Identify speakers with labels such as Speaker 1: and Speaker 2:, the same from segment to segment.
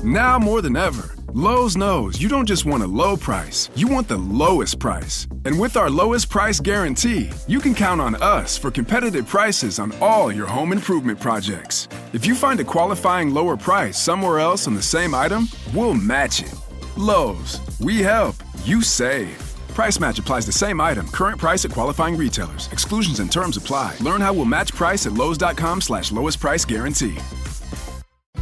Speaker 1: Now more than ever, Lowe's knows you don't just want a low price, you want the lowest price. And with our lowest price guarantee, you can count on us for competitive prices on all your home improvement projects. If you find a qualifying lower price somewhere else on the same item, we'll match it. Lowe's, we help, you save. Price match applies to same item. Current price at qualifying retailers. Exclusions and terms apply. Learn how we'll match price at lowes.com/lowest price guarantee.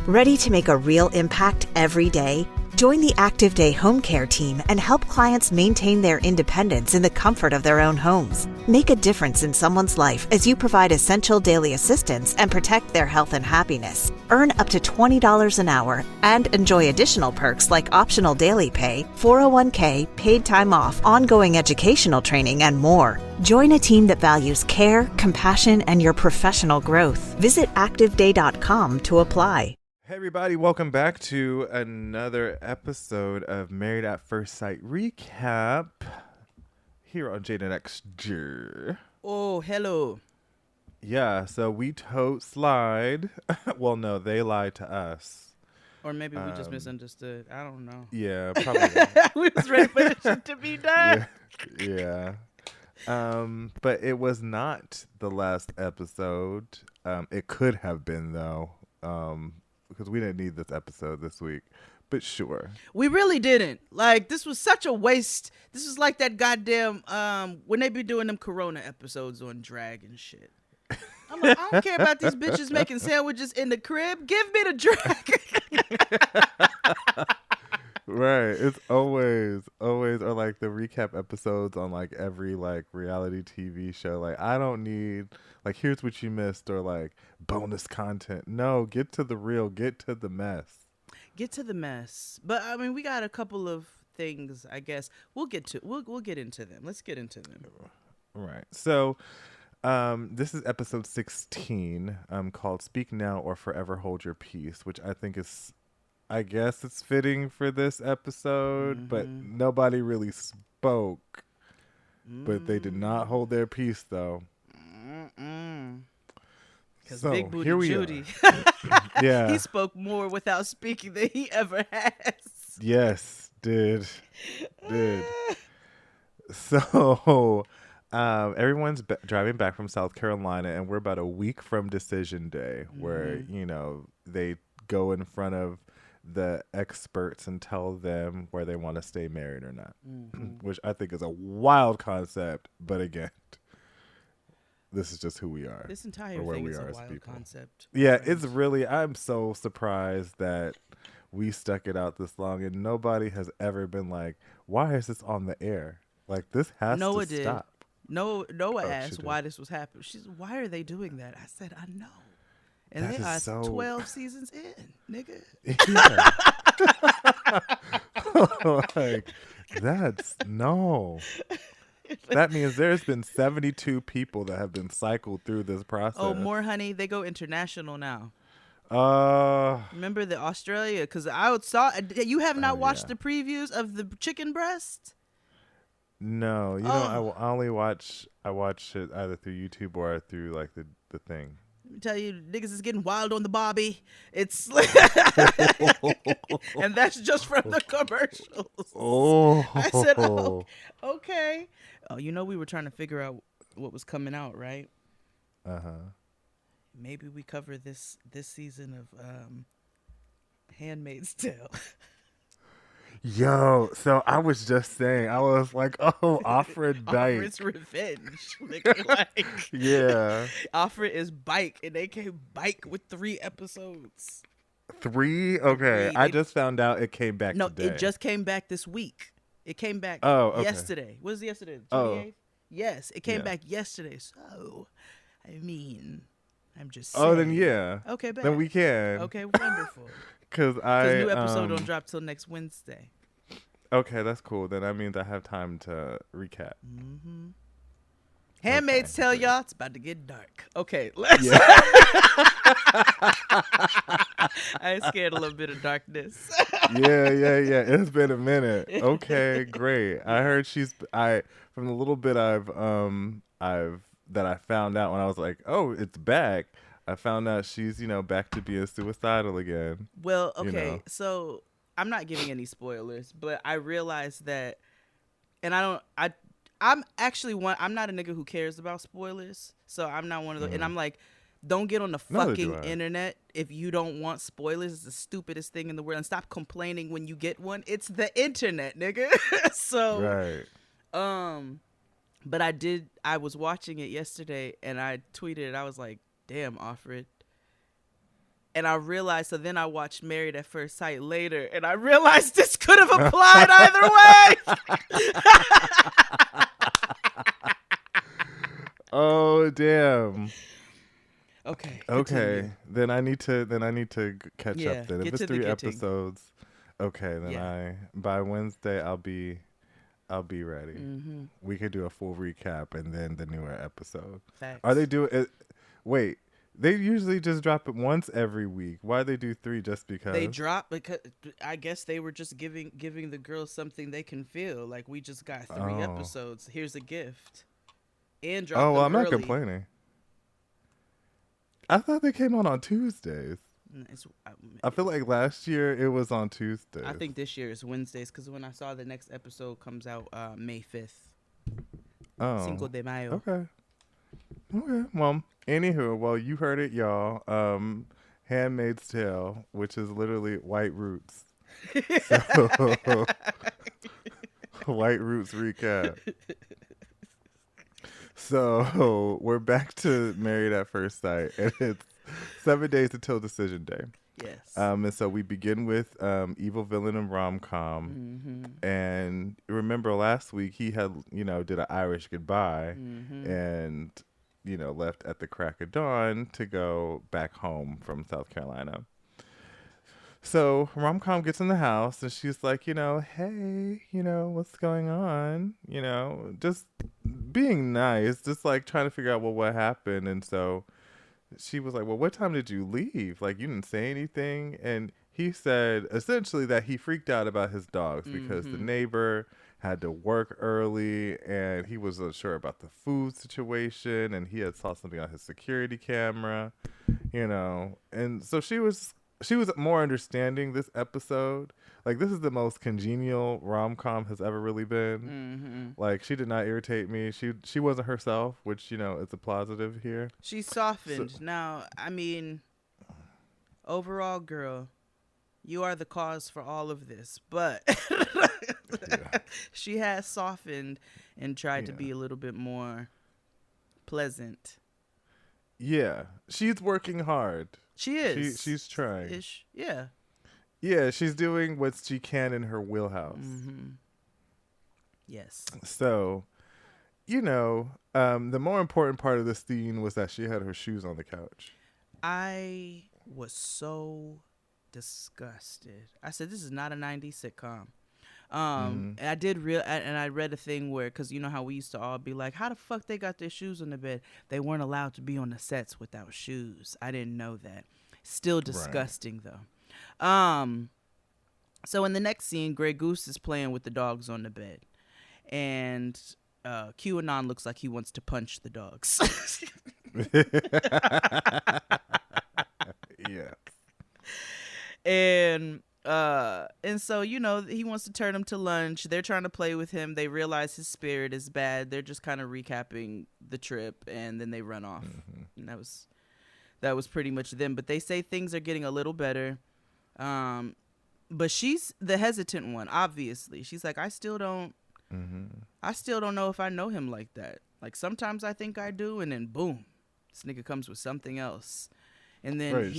Speaker 2: Ready to make a real impact every day? Join the Active Day Home Care team and help clients maintain their independence in the comfort of their own homes. Make a difference in someone's life as you provide essential daily assistance and protect their health and happiness. Earn up to $20 an hour and enjoy additional perks like optional daily pay, 401k, paid time off, ongoing educational training, and more. Join a team that values care, compassion, and your professional growth. Visit activeday.com to apply.
Speaker 3: Hey everybody, welcome back to another episode of Married at First Sight Recap here on Jaden XJ.
Speaker 4: Oh, hello.
Speaker 3: Yeah, so we tote slide. Well, no, they lied to us.
Speaker 4: Or maybe we just misunderstood. I don't know.
Speaker 3: Yeah, probably.
Speaker 4: We was ready for this shit to be done.
Speaker 3: Yeah. But it was not the last episode. It could have been, though. Because we didn't need this episode this week, but sure.
Speaker 4: We really didn't. Like, this was such a waste. This was like that goddamn, when they be doing them Corona episodes on drag and shit. I'm like, I don't care about these bitches making sandwiches in the crib. Give me the drag.
Speaker 3: Right. It's always, or like the recap episodes on like every like reality TV show. Like, I don't need, like, here's what you missed or like bonus content. No, get to the real, get to the mess.
Speaker 4: Get to the mess. But I mean, we got a couple of things, I guess. We'll get into them. Let's get into them.
Speaker 3: Right. So, this is episode 16, called Speak Now or Forever Hold Your Peace, which I think is, I guess it's fitting for this episode, but nobody really spoke. But they did not hold their peace, though.
Speaker 4: Because
Speaker 3: So,
Speaker 4: Big Booty
Speaker 3: here we
Speaker 4: Judy,
Speaker 3: Yeah.
Speaker 4: he spoke more without speaking than he ever has.
Speaker 3: Yes, did. So, everyone's driving back from South Carolina, and we're about a week from decision day, where, you know, they go in front of the experts and tell them where they want to stay married or not, which I think is a wild concept. But again, this is just who we are.
Speaker 4: This entire
Speaker 3: or where
Speaker 4: thing
Speaker 3: we
Speaker 4: is
Speaker 3: are
Speaker 4: a
Speaker 3: as
Speaker 4: wild
Speaker 3: people.
Speaker 4: concept.
Speaker 3: Yeah, it's really, I'm so surprised that we stuck it out this long and nobody has ever been like, why is this on the air? Like, this has
Speaker 4: Noah
Speaker 3: to
Speaker 4: did.
Speaker 3: stop.
Speaker 4: Noah
Speaker 3: she
Speaker 4: asked
Speaker 3: did.
Speaker 4: why this was happening. She's, why are they doing that? I said, I know. And
Speaker 3: That
Speaker 4: they
Speaker 3: is
Speaker 4: are
Speaker 3: so-
Speaker 4: 12 seasons in, nigga.
Speaker 3: Yeah. Like, that's, no. That means there's been 72 people that have been cycled through this process.
Speaker 4: Oh, more honey. They go international now.
Speaker 3: Uh,
Speaker 4: Remember the Australia? Because I saw, you have not watched
Speaker 3: yeah.
Speaker 4: the previews of the chicken breast?
Speaker 3: no, you
Speaker 4: Oh.
Speaker 3: know, I only watch it either through YouTube or through like the thing.
Speaker 4: Let me tell you, niggas is getting wild on the Bobby. It's and that's just from the commercials.
Speaker 3: Oh,
Speaker 4: I said, oh, okay. Oh, you know, we were trying to figure out what was coming out, right? Maybe we cover this season of Handmaid's Tale.
Speaker 3: Yo, so I was just saying, I was like, oh, Offred Dyke.
Speaker 4: Offred's revenge. Nigga, like,
Speaker 3: Yeah.
Speaker 4: Offred is Bike, and they came Bike with 3 episodes.
Speaker 3: 3? Okay.
Speaker 4: 3.
Speaker 3: I just found out it came back
Speaker 4: No,
Speaker 3: today.
Speaker 4: it just came back this week. It came back
Speaker 3: okay.
Speaker 4: yesterday. What was yesterday? The 28th?
Speaker 3: Oh.
Speaker 4: Yes, it came
Speaker 3: Yeah.
Speaker 4: back yesterday. So, I mean, I'm just saying.
Speaker 3: Oh, then yeah.
Speaker 4: Okay, bet.
Speaker 3: Then we can.
Speaker 4: Okay, wonderful.
Speaker 3: Because
Speaker 4: Because new episode don't drop till next Wednesday.
Speaker 3: Okay, that's cool. Then that means I have time to recap.
Speaker 4: Handmaid's Tale, y'all. It's about to get dark. Okay, let's. I scared a little bit of darkness.
Speaker 3: Yeah. It's been a minute. Okay, great. I heard from the little bit that I found out when I was like, oh, it's back. I found out she's, back to being suicidal again.
Speaker 4: Well,
Speaker 3: You
Speaker 4: okay,
Speaker 3: know.
Speaker 4: so I'm not giving any spoilers, but I realized that, and I don't, I'm actually I'm not a nigga who cares about spoilers, so I'm not one of those. And I'm like, don't get on the
Speaker 3: Neither do
Speaker 4: fucking
Speaker 3: I.
Speaker 4: internet if you don't want spoilers. It's the stupidest thing in the world, and stop complaining when you get one. It's the internet, nigga. So,
Speaker 3: Right.
Speaker 4: but I was watching it yesterday, and I tweeted it. I was like, damn, Offred. And I realized, so then I watched Married at First Sight later, and I realized this could have applied either way.
Speaker 3: Oh damn.
Speaker 4: Okay.
Speaker 3: Okay. Then I need to catch
Speaker 4: Yeah,
Speaker 3: up then. If
Speaker 4: get
Speaker 3: it's
Speaker 4: to the
Speaker 3: 3
Speaker 4: getting.
Speaker 3: episodes, okay, then
Speaker 4: Yeah.
Speaker 3: by Wednesday I'll be ready.
Speaker 4: Mm-hmm.
Speaker 3: We could do a full recap and then the newer episode.
Speaker 4: Facts.
Speaker 3: Are they doing it? Wait, they usually just drop it once every week. Why they do 3 just because?
Speaker 4: They drop because I guess they were just giving the girls something they can feel. Like, we just got 3
Speaker 3: Oh.
Speaker 4: episodes. Here's a gift. And drop
Speaker 3: Oh, well,
Speaker 4: them
Speaker 3: I'm not
Speaker 4: early.
Speaker 3: complaining. I thought they came on Tuesdays. I feel like last year it was on Tuesdays.
Speaker 4: I think this year is Wednesdays, because when I saw the next episode comes out May 5th.
Speaker 3: Oh.
Speaker 4: Cinco de Mayo.
Speaker 3: Okay. Well, anywho, you heard it, y'all. Handmaid's Tale, which is literally White Roots. So, White Roots recap. So we're back to Married at First Sight, and it's 7 days until decision day.
Speaker 4: Yes.
Speaker 3: And so we begin with Evil Villain and Rom-Com.
Speaker 4: Mm-hmm.
Speaker 3: And remember last week he had, did an Irish goodbye
Speaker 4: Mm-hmm.
Speaker 3: and, left at the crack of dawn to go back home from South Carolina. So Rom-Com gets in the house and she's like, hey, what's going on? Just being nice, just like trying to figure out, well, what happened. And so she was like, well, what time did you leave? Like, you didn't say anything. And he said essentially that he freaked out about his dogs because the neighbor had to work early and he was unsure about the food situation and he had saw something on his security camera, And so she was more understanding this episode. Like, this is the most congenial rom-com has ever really been.
Speaker 4: Mm-hmm.
Speaker 3: Like, she did not irritate me. She wasn't herself, which, is a positive here.
Speaker 4: She softened. Now, I mean, overall, girl, you are the cause for all of this, but she has softened and tried to be a little bit more pleasant.
Speaker 3: Yeah. She's working hard.
Speaker 4: She is.
Speaker 3: She's trying.
Speaker 4: Ish. Yeah.
Speaker 3: Yeah, she's doing what she can in her wheelhouse.
Speaker 4: Mm-hmm. Yes.
Speaker 3: So, the more important part of this scene was that she had her shoes on the couch.
Speaker 4: I was so disgusted. I said, this is not a 90s sitcom. And I read a thing where, because you know how we used to all be like, how the fuck they got their shoes on the bed? They weren't allowed to be on the sets without shoes. I didn't know that. Still disgusting, though. So in the next scene, Grey Goose is playing with the dogs on the bed, and QAnon looks like he wants to punch the dogs.
Speaker 3: Yeah.
Speaker 4: And so, he wants to turn him to lunch. They're trying to play with him. They realize his spirit is bad. They're just kind of recapping the trip, and then they run off. And that was pretty much them. But they say things are getting a little better. But she's the hesitant one, obviously. She's like, I still don't know if I know him like that. Like, sometimes I think I do, and then boom, this nigga comes with something else. And then
Speaker 3: Right.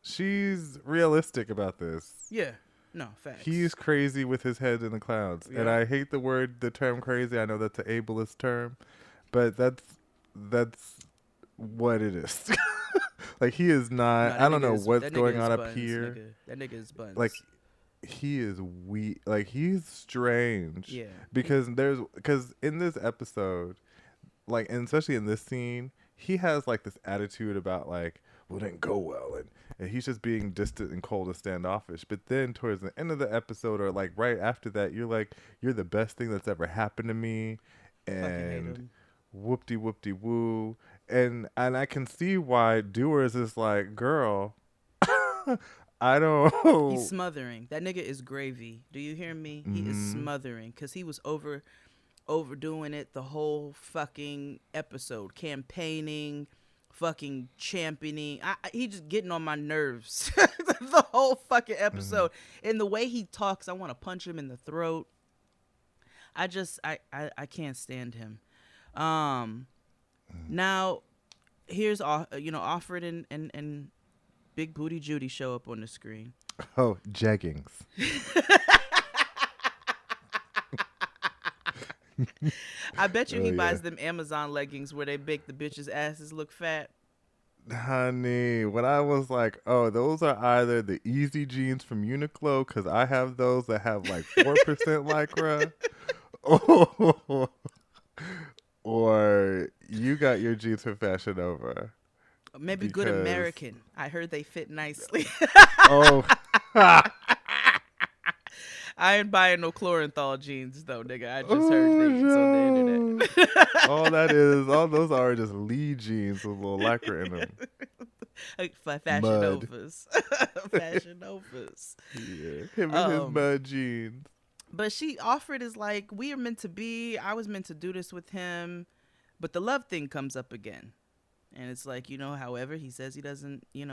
Speaker 3: She's realistic about this.
Speaker 4: yeah, no, facts.
Speaker 3: He's crazy with his head in the clouds. And
Speaker 4: Yeah.
Speaker 3: I hate the term crazy. I know that's an ableist term, but that's what it is. Like, he is not, I don't know what's going on up here.
Speaker 4: That nigga is buns.
Speaker 3: Like, he is weak. Like, he's strange.
Speaker 4: Yeah.
Speaker 3: Because in this episode, like, and especially in this scene, he has like this attitude about like, well, it didn't go well, and he's just being distant and cold and standoffish. But then towards the end of the episode, or like right after that, you're like, you're the best thing that's ever happened to me,
Speaker 4: hate
Speaker 3: and
Speaker 4: him.
Speaker 3: whoop-de-whoop-de-woo. and I can see why Doers is like, girl, I don't.
Speaker 4: He's smothering. That nigga is gravy. Do you hear me? He is smothering because he was overdoing it the whole fucking episode, campaigning, fucking championing. He just getting on my nerves the whole fucking episode. And the way he talks, I want to punch him in the throat. I can't stand him. Now here's Offred and Big Booty Judy show up on the screen.
Speaker 3: Oh, jeggings.
Speaker 4: I bet you he buys them Amazon leggings where they make the bitches' asses look fat.
Speaker 3: Honey, when I was like, oh, those are either the easy jeans from Uniqlo, because I have those that have like 4% Lycra, or you got your jeans from Fashion Nova.
Speaker 4: Maybe Good American. I heard they fit nicely.
Speaker 3: Oh.
Speaker 4: I ain't buying no Chloranthol jeans though, nigga. I just heard things on the internet.
Speaker 3: All those are just Lee jeans with a little Lycra in them.
Speaker 4: Fashion Novas. Fashion Novas.
Speaker 3: Yeah, him and his mud jeans.
Speaker 4: But she offered is like, we are meant to be. I was meant to do this with him. But the love thing comes up again. And it's like, however, he says he doesn't, he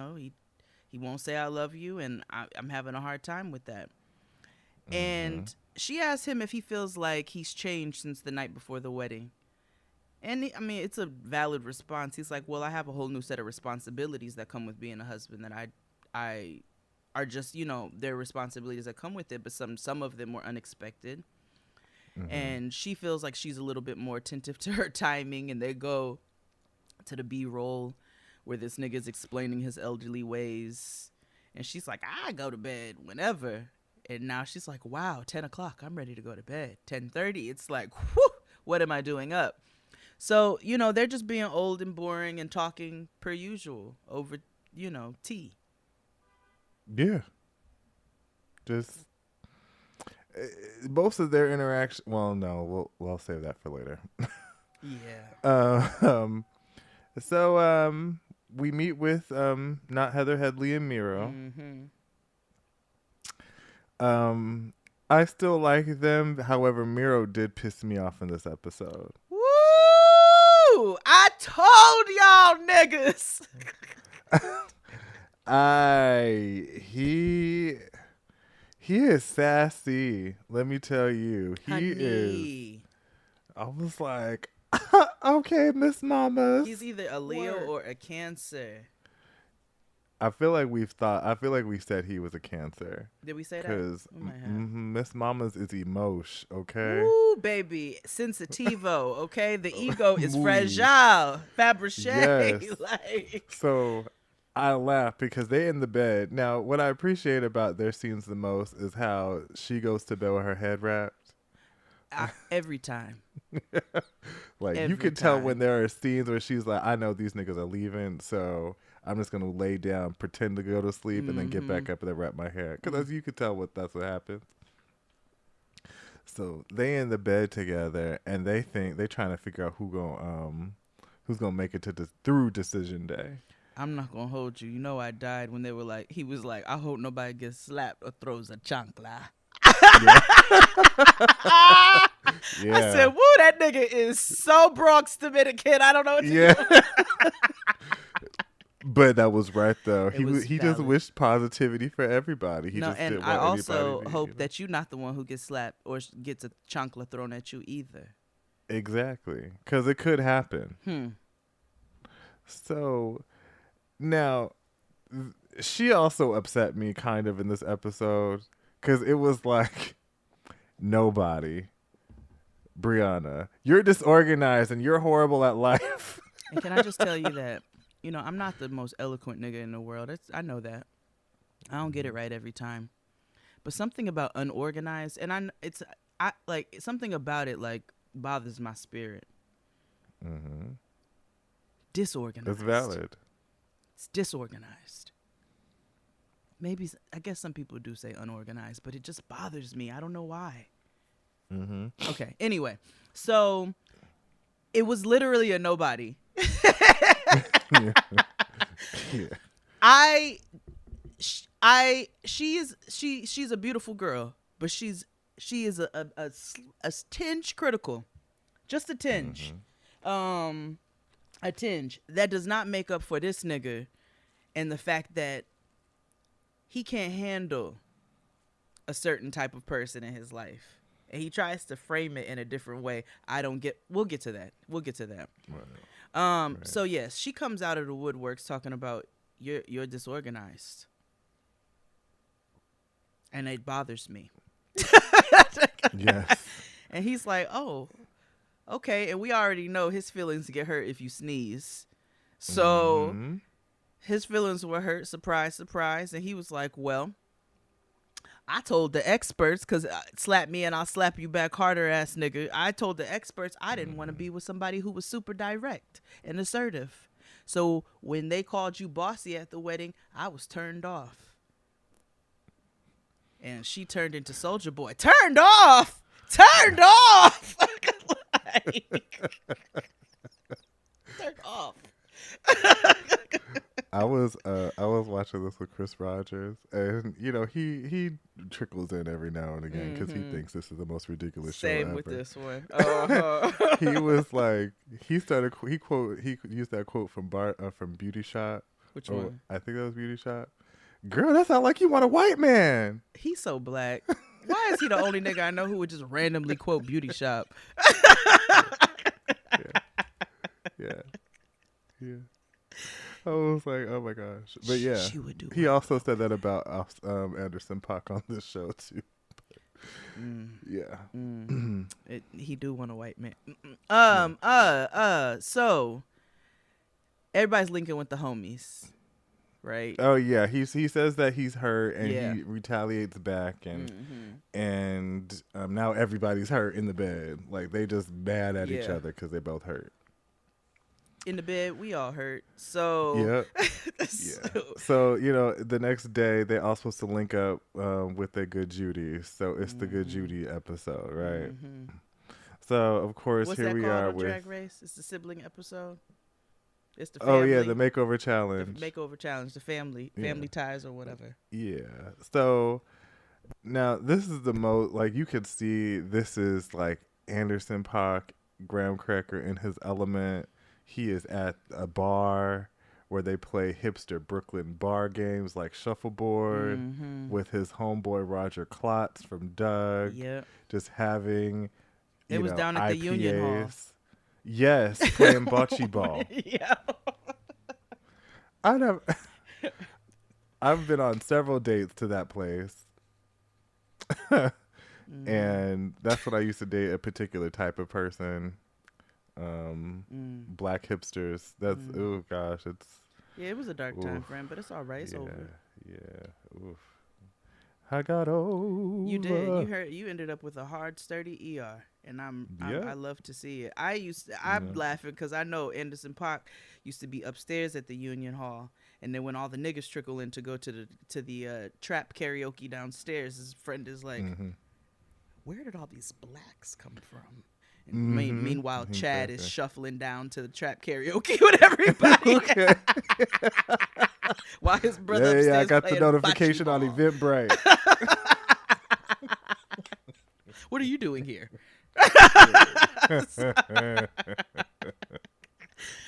Speaker 4: won't say I love you. And I'm having a hard time with that. And she asked him if he feels like he's changed since the night before the wedding. And it's a valid response. He's like, well, I have a whole new set of responsibilities that come with being a husband that I are just, their responsibilities that come with it. But some of them were unexpected. And she feels like she's a little bit more attentive to her timing. And they go to the B-roll where this nigga's explaining his elderly ways. And she's like, I go to bed whenever. And now she's like, wow, 10 o'clock, I'm ready to go to bed. 10:30, it's like, whew, what am I doing up? So, they're just being old and boring and talking per usual over, tea.
Speaker 3: Yeah. Just most of their interaction. Well, no, we'll save that for later.
Speaker 4: Yeah.
Speaker 3: So we meet with not Heather Headley and Miro. I still like them. However, Miro did piss me off in this episode.
Speaker 4: Woo! I told y'all niggas.
Speaker 3: He is sassy. Let me tell you, he
Speaker 4: Honey.
Speaker 3: is. I was like, okay, Miss Mama.
Speaker 4: He's either a Leo or a Cancer.
Speaker 3: I feel like we said he was a Cancer.
Speaker 4: Did we say that?
Speaker 3: Because Miss Mama's is emosh, okay?
Speaker 4: Ooh, baby. Sensitivo, okay? The ego is fragile. Fabergé.
Speaker 3: Yes.
Speaker 4: Like.
Speaker 3: So I laugh because they in the bed. Now, what I appreciate about their scenes the most is how she goes to bed with her head wrapped.
Speaker 4: Every time.
Speaker 3: Like,
Speaker 4: Every
Speaker 3: you can tell
Speaker 4: time.
Speaker 3: when there are scenes where she's like, I know these niggas are leaving, so I'm just going to lay down, pretend to go to sleep, and then get back up and then wrap my hair. Because as you can tell, that's what happens. So they in the bed together, and they're trying to figure out who's gonna make it through decision day.
Speaker 4: I'm not going to hold you. I died when they were like, he was like, I hope nobody gets slapped or throws a chancla.
Speaker 3: Yeah.
Speaker 4: I said, woo, that nigga is so Bronx Dominican. I don't know what to do.
Speaker 3: But that was right though. He just
Speaker 4: valid.
Speaker 3: wished positivity for everybody. He just
Speaker 4: and
Speaker 3: didn't
Speaker 4: I
Speaker 3: want
Speaker 4: also
Speaker 3: anybody
Speaker 4: hope that you're not the one who gets slapped or gets a chancla thrown at you either.
Speaker 3: Exactly, because it could happen. So now she also upset me kind of in this episode because it was like, nobody, Brianna, you're disorganized and you're horrible at life.
Speaker 4: And can I just tell you that, I'm not the most eloquent nigga in the world. I know that. I don't get it right every time. But something about unorganized, and something about it like bothers my spirit. Disorganized.
Speaker 3: That's valid.
Speaker 4: It's disorganized. Maybe, I guess some people do say unorganized, but it just bothers me. I don't know why. Okay. Anyway, so it was literally a nobody. She's a beautiful girl, but she is a tinge critical, just a tinge, a tinge that does not make up for this nigga, and the fact that he can't handle a certain type of person in his life, and he tries to frame it in a different way. We'll get to that. Right. So yes, she comes out of the woodworks talking about you're disorganized. And it bothers me.
Speaker 3: Yes.
Speaker 4: And he's like, oh, okay. And we already know his feelings get hurt if you sneeze. So his feelings were hurt. Surprise, surprise. And he was like, well, I told the experts, because slap me and I'll slap you back harder, ass nigga. I told the experts I didn't want to be with somebody who was super direct and assertive. So when they called you bossy at the wedding, I was turned off. And she turned into Soldier Boy. Turned off. Turned off. Turned off.
Speaker 3: I was watching this with Chris Rogers, and he trickles in every now and again because he thinks this is the most ridiculous show ever.
Speaker 4: Same with this one.
Speaker 3: He was like, he used that quote from Beauty Shop.
Speaker 4: Which one?
Speaker 3: I think that was Beauty Shop. Girl, that sounds like you want a white man.
Speaker 4: He's so black. Why is he the only nigga I know who would just randomly quote Beauty Shop?
Speaker 3: Yeah. I was like, oh my gosh. But yeah,
Speaker 4: she would do
Speaker 3: he also said that about Anderson .Paak on this show too. Yeah.
Speaker 4: He do want a white man. So everybody's linking with the homies. Right.
Speaker 3: Oh yeah, he says that he's hurt and he retaliates back and now everybody's hurt in the bed. Like they just mad at each other because they both hurt.
Speaker 4: In the bed, we all hurt. So
Speaker 3: So the next day they all supposed to link up with their Good Judy. So it's the Good Judy episode, right? So of course
Speaker 4: what's
Speaker 3: here
Speaker 4: that
Speaker 3: we
Speaker 4: called
Speaker 3: are
Speaker 4: on
Speaker 3: with
Speaker 4: Drag Race. It's the sibling episode. It's the family.
Speaker 3: Oh yeah, the makeover challenge.
Speaker 4: The makeover challenge. The family ties or whatever.
Speaker 3: Yeah. So now this is the most like you could see. This is like Anderson .Paak, Graham Cracker in his element. He is at a bar where they play hipster Brooklyn bar games like shuffleboard with his homeboy Roger Klotz from Doug.
Speaker 4: Yep.
Speaker 3: Just having
Speaker 4: It was down at the Union Hall.
Speaker 3: Yes, playing bocce ball.
Speaker 4: Yeah.
Speaker 3: I've been on several dates to that place. And that's when I used to date a particular type of person. Black hipsters. That's oh gosh, it's
Speaker 4: it was a dark time for him, but it's all right. It's over.
Speaker 3: Yeah. Oof. I got over.
Speaker 4: You did. You ended up with a hard, sturdy ER, and I love to see it. I'm laughing because I know Anderson .Paak used to be upstairs at the Union Hall, and then when all the niggas trickle in to go to the trap karaoke downstairs, his friend is like, "Where did all these blacks come from?" And meanwhile, Chad is shuffling down to the trap karaoke with everybody. While his brother upstairs
Speaker 3: I got the
Speaker 4: playing
Speaker 3: notification
Speaker 4: bocce
Speaker 3: on
Speaker 4: ball.
Speaker 3: Eventbrite.
Speaker 4: What are you doing here?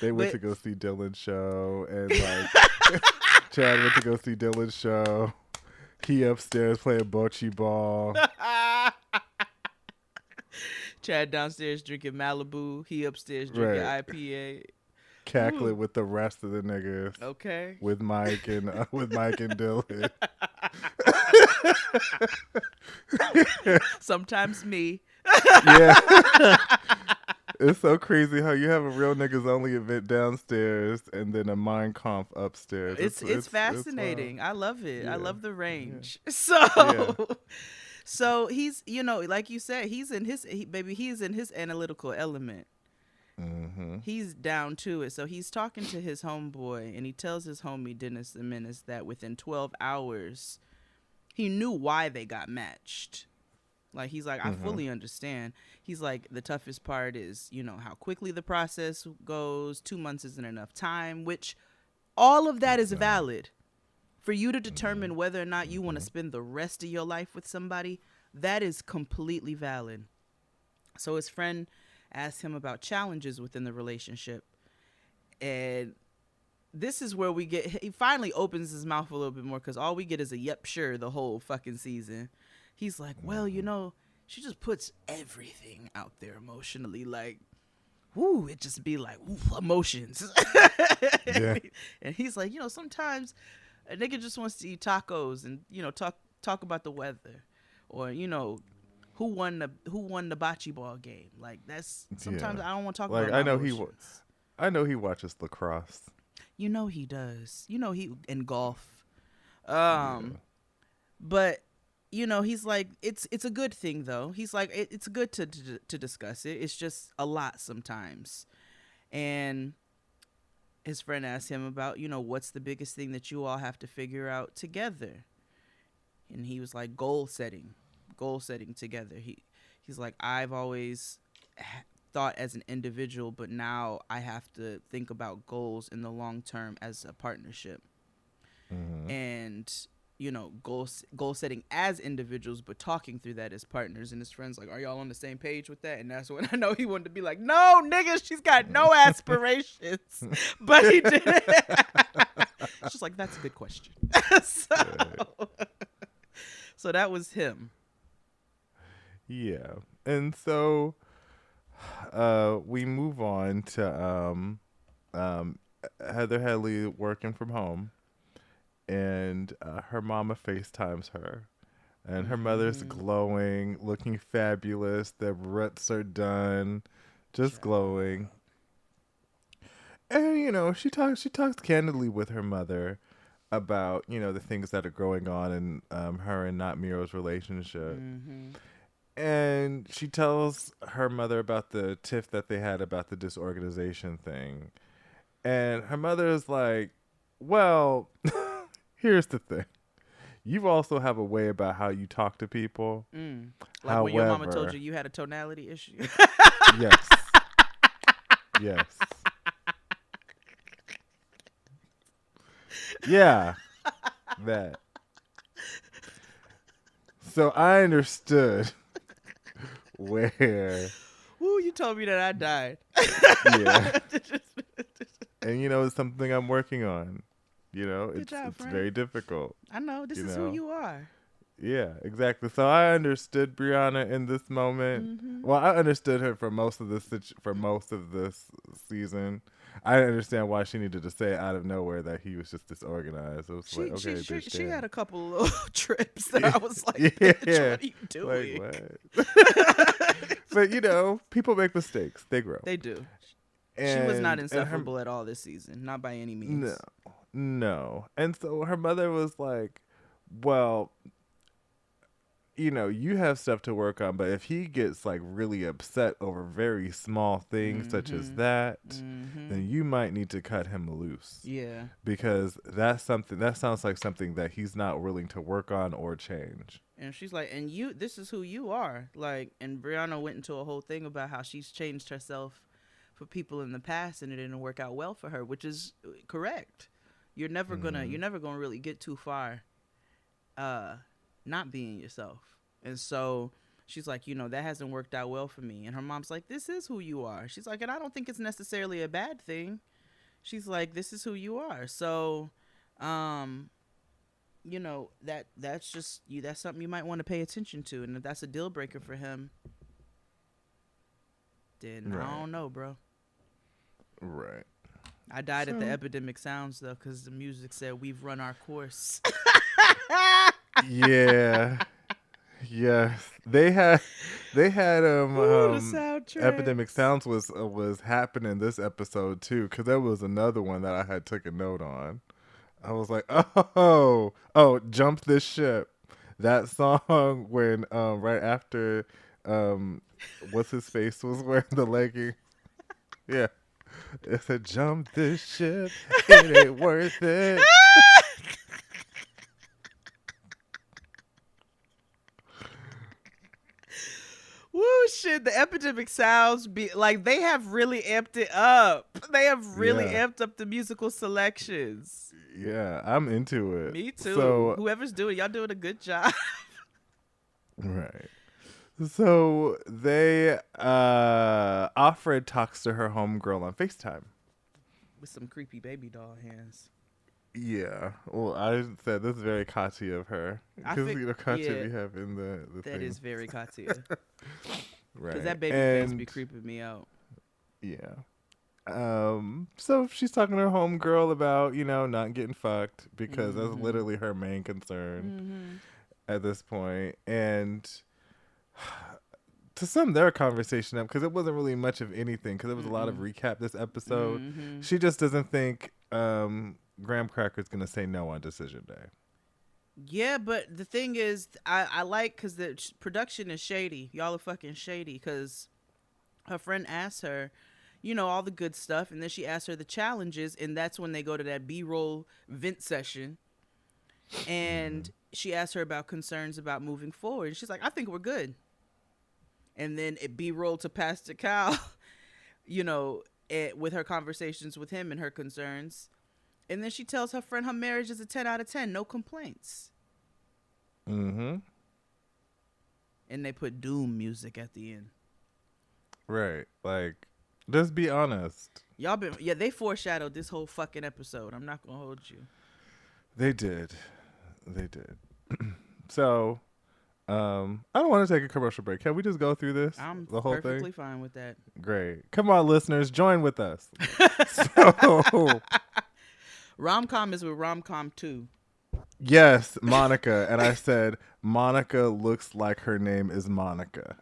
Speaker 3: They went to go see Dylan's show, and like Chad went to go see Dylan's show. He upstairs playing bocce ball.
Speaker 4: Chad downstairs drinking Malibu. He upstairs drinking IPA.
Speaker 3: Cackling with the rest of the niggas.
Speaker 4: Okay.
Speaker 3: With Mike and Dylan.
Speaker 4: Sometimes me.
Speaker 3: Yeah. It's so crazy how you have a real niggas only event downstairs and then a Mind Conf upstairs.
Speaker 4: It's fascinating. I love it. I love the range. So he's, like you said, he's in his analytical element. He's down to it. So he's talking to his homeboy, and he tells his homie Dennis the Menace that within 12 hours, he knew why they got matched. Like, he's like, I fully understand. He's like, the toughest part is, you know, how quickly the process goes. 2 months isn't enough time, which all of that is valid. For you to determine whether or not you want to spend the rest of your life with somebody, that is completely valid. So his friend asked him about challenges within the relationship. And this is where he finally opens his mouth a little bit more, because all we get is a yep, sure, the whole fucking season. He's like, well, you know, she just puts everything out there emotionally. Like, woo, it just be like, ooh, emotions.
Speaker 3: Yeah.
Speaker 4: And he's like, you know, sometimes a nigga just wants to eat tacos and, you know, talk about the weather, or, you know, who won the bocce ball game. Like, that's sometimes I don't want to talk
Speaker 3: like,
Speaker 4: about
Speaker 3: I know
Speaker 4: emotions.
Speaker 3: I know he watches lacrosse.
Speaker 4: You know he does. You know he in golf. But you know, he's like, it's a good thing though. He's like, it's good to discuss it. It's just a lot sometimes. And his friend asked him about, you know, what's the biggest thing that you all have to figure out together? And he was like, goal setting together. He's like, I've always thought as an individual, but now I have to think about goals in the long term as a partnership. And, you know, goal setting as individuals, but talking through that as partners. And his friend's like, are y'all on the same page with that? And that's when I know he wanted to be like, no, nigga, she's got no aspirations. But he did it. She's like, that's a good question. So that was him.
Speaker 3: Yeah. And so we move on to Heather Headley working from home, and her mama FaceTimes her, and her mother's glowing, looking fabulous. The roots are done, just glowing. And you know, she talks candidly with her mother about, you know, the things that are going on in her and Not Miro's relationship. And she tells her mother about the tiff that they had about the disorganization thing. And her mother is like, well, here's the thing. You also have a way about how you talk to people.
Speaker 4: Like when your mama told you had a tonality issue.
Speaker 3: Yes. Yes. Yeah. That. So I understood where.
Speaker 4: Woo, you told me that I died.
Speaker 3: Yeah. And you know, it's something I'm working on. You know,
Speaker 4: Good job,
Speaker 3: it's
Speaker 4: friend.
Speaker 3: very difficult.
Speaker 4: I know. This is
Speaker 3: know?
Speaker 4: who you are.
Speaker 3: Yeah, exactly. So I understood Brianna in this moment. Well, I understood her for most of this season. I didn't understand why she needed to say out of nowhere that he was just disorganized. It was like, okay, bitch,
Speaker 4: she
Speaker 3: damn.
Speaker 4: had a couple little trips that I was like,
Speaker 3: Yeah.
Speaker 4: bitch, what are you doing?
Speaker 3: Like, what? But you know, people make mistakes. They grow.
Speaker 4: They do. She
Speaker 3: And,
Speaker 4: was not
Speaker 3: and
Speaker 4: insufferable at all this season. Not by any means.
Speaker 3: No. And so her mother was like, well, you know, you have stuff to work on, but if he gets like really upset over very small things such as that, then you might need to cut him loose.
Speaker 4: Yeah.
Speaker 3: Because that sounds like something that he's not willing to work on or change.
Speaker 4: And she's like, and this is who you are. Like, and Brianna went into a whole thing about how she's changed herself for people in the past and it didn't work out well for her, which is correct. You're never gonna really get too far not being yourself. And so she's like, you know, that hasn't worked out well for me. And her mom's like, this is who you are. She's like, and I don't think it's necessarily a bad thing. She's like, this is who you are. So you know, that's just you, that's something you might want to pay attention to. And if that's a deal breaker for him, then
Speaker 3: Right.
Speaker 4: I don't know, bro.
Speaker 3: Right.
Speaker 4: I died at the Epidemic Sounds though, because the music said we've run our course.
Speaker 3: Yeah. Yes. They had
Speaker 4: the soundtrack.
Speaker 3: Epidemic Sounds was happening this episode too, because there was another one that I had took a note on. I was like, oh, Jump This Ship. That song when right after what's his face was wearing the leggings. Yeah. It said, jump this ship, it ain't worth it.
Speaker 4: this shit, the Epidemic Sounds, be like they have really amped it up. They have really
Speaker 3: Yeah.
Speaker 4: amped up the musical selections.
Speaker 3: Yeah, I'm into it.
Speaker 4: Me too.
Speaker 3: So,
Speaker 4: Whoever's doing, y'all doing a good job.
Speaker 3: right. So they Offred talks to her homegirl on FaceTime.
Speaker 4: With some creepy baby doll hands.
Speaker 3: Yeah. Well, I said this is very Katya of her.
Speaker 4: I
Speaker 3: Because,
Speaker 4: think-
Speaker 3: Katya
Speaker 4: yeah.
Speaker 3: we have in the
Speaker 4: That
Speaker 3: thing.
Speaker 4: is very Katya.
Speaker 3: Right.
Speaker 4: Because that baby face be
Speaker 3: And-
Speaker 4: creeping me out.
Speaker 3: Yeah. So she's talking to her homegirl about, not getting fucked because that's literally her main concern at this point. And to sum their conversation up, because it wasn't really much of anything, because there was a lot of recap this episode, she just doesn't think Graham Cracker's going to say no on decision day.
Speaker 4: Yeah, but the thing is, I like, because the production is shady. Y'all are fucking shady, because her friend asked her, all the good stuff, and then she asked her the challenges, and that's when they go to that B-roll vent session, and she asked her about concerns about moving forward, and she's like, I think we're good. And then it B-roll to Pastor Cal, with her conversations with him and her concerns. And then she tells her friend her marriage is a 10 out of 10, no complaints.
Speaker 3: Mm-hmm.
Speaker 4: And they put doom music at the end.
Speaker 3: Right. Like, just be honest.
Speaker 4: They foreshadowed this whole fucking episode. I'm not going to hold you.
Speaker 3: They did. So, I don't want to take a commercial break. Can we just go through this?
Speaker 4: I'm
Speaker 3: the whole
Speaker 4: perfectly
Speaker 3: thing?
Speaker 4: fine with that.
Speaker 3: Great. Come on, listeners, join with us. So,
Speaker 4: Rom-com is with Rom-com 2.
Speaker 3: yes, Monica. And I said, Monica looks like her name is Monica.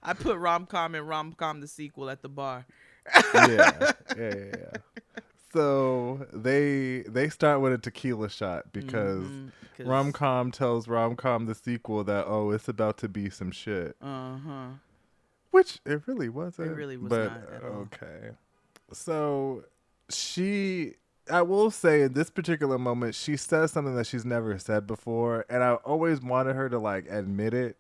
Speaker 4: I put Rom-com and Rom-com the sequel at the bar.
Speaker 3: Yeah. So they start with a tequila shot because
Speaker 4: 'Cause-
Speaker 3: Rom-com tells Rom-com the sequel that, it's about to be some shit. Which it really wasn't.
Speaker 4: It really was
Speaker 3: but,
Speaker 4: not at all.
Speaker 3: Okay. So I will say in this particular moment, she says something that she's never said before. And I always wanted her to admit it.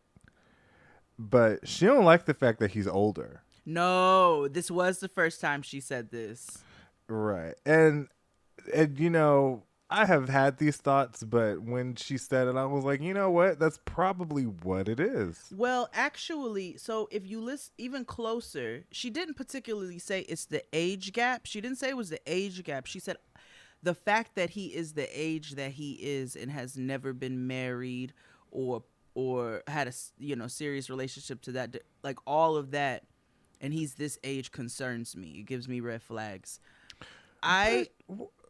Speaker 3: But she don't like the fact that he's older.
Speaker 4: No, this was the first time she said this.
Speaker 3: Right. And I have had these thoughts, but when she said it, I was like, you know what? That's probably what it is.
Speaker 4: Well, actually, so if you listen even closer, she didn't particularly say it's the age gap. She didn't say it was the age gap. She said the fact that he is the age that he is and has never been married or had a serious relationship to that, like all of that, and he's this age concerns me. It gives me red flags. I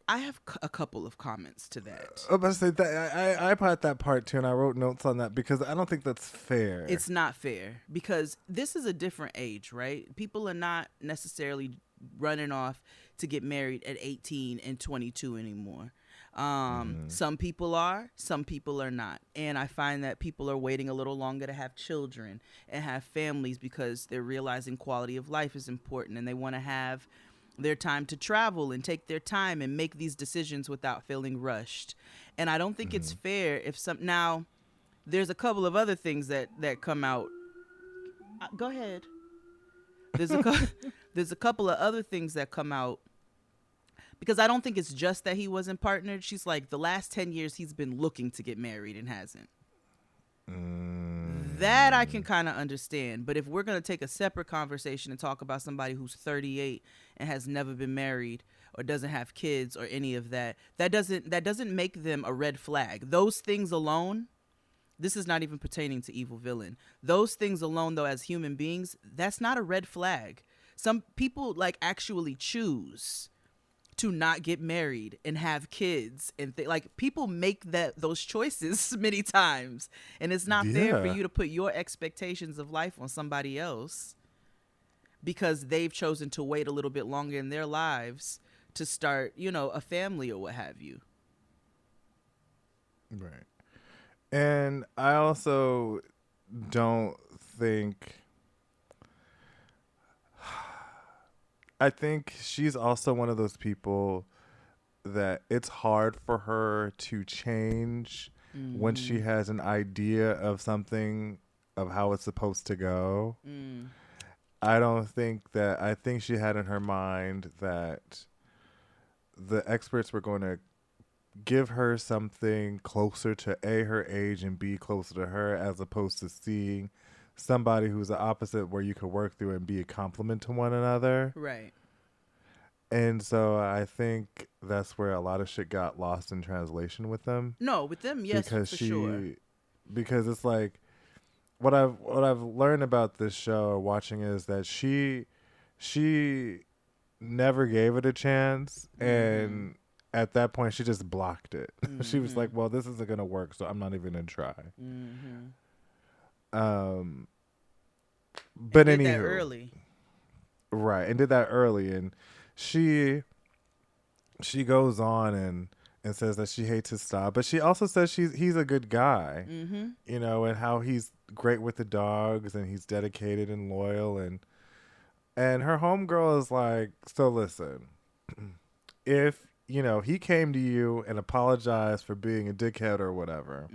Speaker 4: have a couple of comments to that.
Speaker 3: I was about to say that I put that part too, and I wrote notes on that because I don't think that's fair.
Speaker 4: It's not fair because this is a different age, right? People are not necessarily running off to get married at 18 and 22 anymore. Some people are, some people are not. And I find that people are waiting a little longer to have children and have families because they're realizing quality of life is important and they want to have their time to travel and take their time and make these decisions without feeling rushed. And I don't think it's fair if now there's a couple of other things that come out. Go ahead. There's a couple of other things that come out because I don't think it's just that he wasn't partnered. She's like, the last 10 years he's been looking to get married and hasn't. That I can kind of understand. But if we're going to take a separate conversation and talk about somebody who's 38 and has never been married or doesn't have kids or any of that, that doesn't make them a red flag. Those things alone, this is not even pertaining to Evil Villain. Those things alone, though, as human beings, that's not a red flag. Some people actually choose to not get married and have kids and people make those choices many times, and it's not fair for you to put your expectations of life on somebody else because they've chosen to wait a little bit longer in their lives to start, a family or what have you.
Speaker 3: Right. And I also don't think I think she's also one of those people that it's hard for her to change when she has an idea of something of how it's supposed to go.
Speaker 4: Mm.
Speaker 3: I think she had in her mind that the experts were going to give her something closer to A, her age, and B, closer to her, as opposed to seeing somebody who's the opposite where you could work through and be a compliment to one another.
Speaker 4: Right.
Speaker 3: And so I think that's where a lot of shit got lost in translation with them.
Speaker 4: No, with them, yes,
Speaker 3: because
Speaker 4: for sure.
Speaker 3: Because it's like what I've learned about this show or watching is that she never gave it a chance, and at that point she just blocked it. She was like, well, this isn't gonna work, so I'm not even gonna try. But
Speaker 4: did
Speaker 3: anywho,
Speaker 4: that early.
Speaker 3: right, and did that early, and she goes on and says that she hates his style, but she also says he's a good guy, you know, and how he's great with the dogs and he's dedicated and loyal, and her homegirl is like, so listen, if you know he came to you and apologized for being a dickhead or whatever,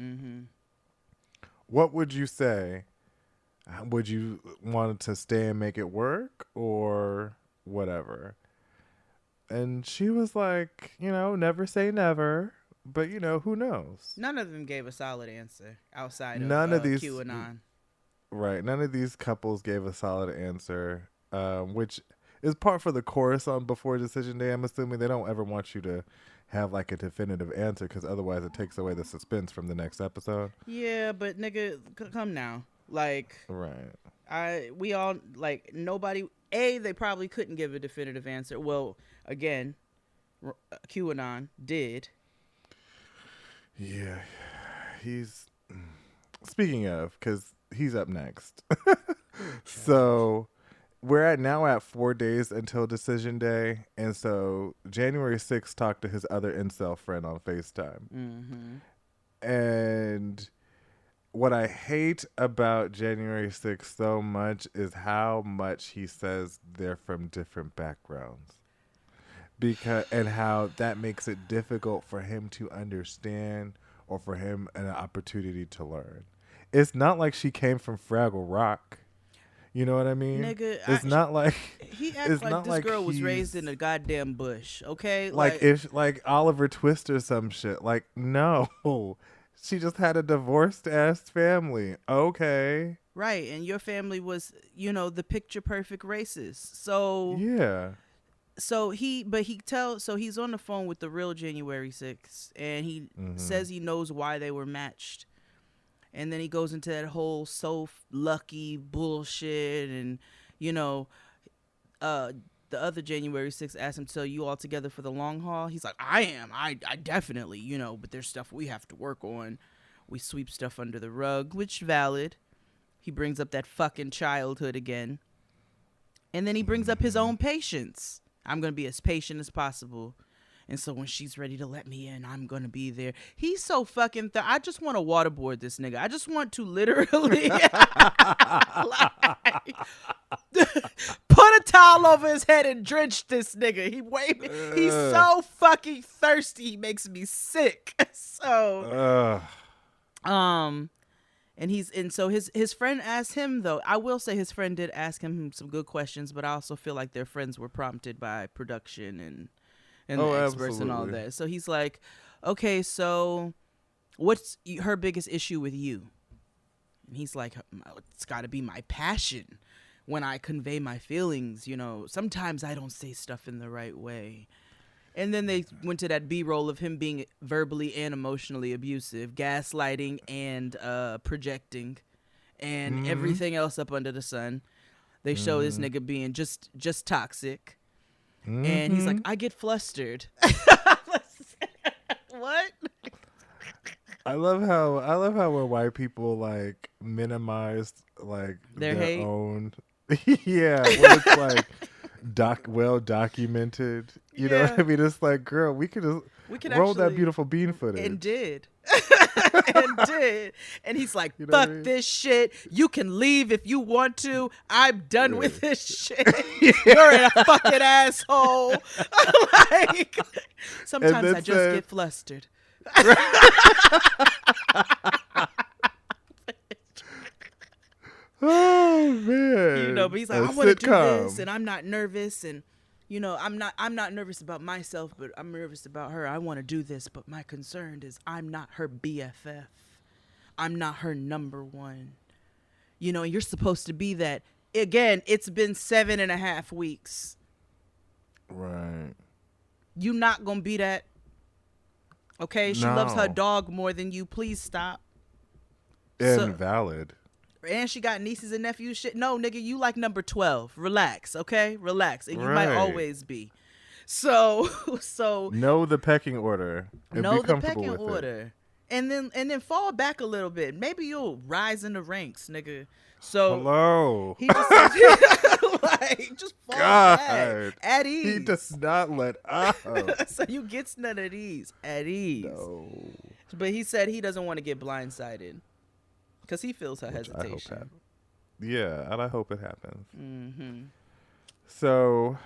Speaker 3: what would you say? Would you want to stay and make it work or whatever? And she was like, you know, never say never, but you know, who knows?
Speaker 4: None of them gave a solid answer outside
Speaker 3: of these
Speaker 4: QAnon.
Speaker 3: Right. None of these couples gave a solid answer, which is part for the chorus on Before Decision Day. I'm assuming they don't ever want you to have like a definitive answer because otherwise it takes away the suspense from the next episode.
Speaker 4: Yeah, but nigga, come now. Like,
Speaker 3: right.
Speaker 4: We all, like, nobody, they probably couldn't give a definitive answer. Well, again, QAnon did.
Speaker 3: Yeah. Speaking of, because he's up next. So we're now at 4 days until Decision Day. And so January 6th talked to his other incel friend on FaceTime. And what I hate about January 6th so much is how much he says they're from different backgrounds. And how that makes it difficult for him to understand or for him an opportunity to learn. It's not like she came from Fraggle Rock. You know what I mean?
Speaker 4: Nigga,
Speaker 3: it's not like
Speaker 4: he acts like this girl was raised in a goddamn bush, okay?
Speaker 3: Like if like Oliver Twist or some shit. Like, no. She just had a divorced ass family. Okay.
Speaker 4: Right, and your family was, you know, the picture perfect racist. So
Speaker 3: yeah.
Speaker 4: So he's on the phone with the real January 6th, and he says he knows why they were matched. And then he goes into that whole lucky bullshit, and you know, the other January 6th asked him, so you all together for the long haul? He's like, I am. I definitely, you know, but there's stuff we have to work on. We sweep stuff under the rug, which valid. He brings up that fucking childhood again. And then he brings up his own patience. I'm going to be as patient as possible. And so when she's ready to let me in, I'm going to be there. He's so fucking... I just want to waterboard this nigga. I just want to literally... put a towel over his head and drench this nigga. He's so fucking thirsty. He makes me sick. So... And so his friend asked him, though. I will say his friend did ask him some good questions, but I also feel like their friends were prompted by production and the experts and all that. So he's like, okay, so what's her biggest issue with you? And he's like, it's got to be my passion when I convey my feelings. You know, sometimes I don't say stuff in the right way. And then they went to that B-roll of him being verbally and emotionally abusive, gaslighting and projecting, and everything else up under the sun. They show this nigga being just toxic. And he's like, I get flustered. What?
Speaker 3: I love how when white people like minimize like their
Speaker 4: hate?
Speaker 3: own yeah, when it's like well documented. You know what I mean? It's like, girl, we could roll
Speaker 4: actually,
Speaker 3: that beautiful bean footage.
Speaker 4: And did. And he's like,
Speaker 3: you know
Speaker 4: fuck this shit. You can leave if you want to. I'm done with this shit. You're a fucking asshole. Like, sometimes I just get flustered. he's like,
Speaker 3: A
Speaker 4: I want to do this,
Speaker 3: sitcom.
Speaker 4: and I'm not nervous, and I'm not nervous about myself, but I'm nervous about her. I want to do this, but my concern is I'm not her BFF. I'm not her number one. You're supposed to be that. Again, it's been 7.5 weeks.
Speaker 3: Right.
Speaker 4: You not gonna be that. Okay, she loves her
Speaker 3: No.
Speaker 4: dog more than you. Please stop. So-
Speaker 3: Invalid.
Speaker 4: And she got nieces and nephews. Shit, no, nigga, you like number 12. Relax, okay? Relax, and you might
Speaker 3: Right.
Speaker 4: always be. So
Speaker 3: Know the pecking order. And
Speaker 4: know
Speaker 3: be
Speaker 4: the
Speaker 3: comfortable
Speaker 4: pecking
Speaker 3: with it.
Speaker 4: order, and then fall back a little bit. Maybe you'll rise in the ranks, nigga. So
Speaker 3: Hello.
Speaker 4: he just like just fall back
Speaker 3: God.
Speaker 4: at ease.
Speaker 3: He does not let up.
Speaker 4: So you get none of these at ease.
Speaker 3: No.
Speaker 4: But he said he doesn't want to get blindsided because he feels her
Speaker 3: Which I hope
Speaker 4: hesitation.
Speaker 3: happens. Yeah, and I hope it happens.
Speaker 4: Mm-hmm.
Speaker 3: So,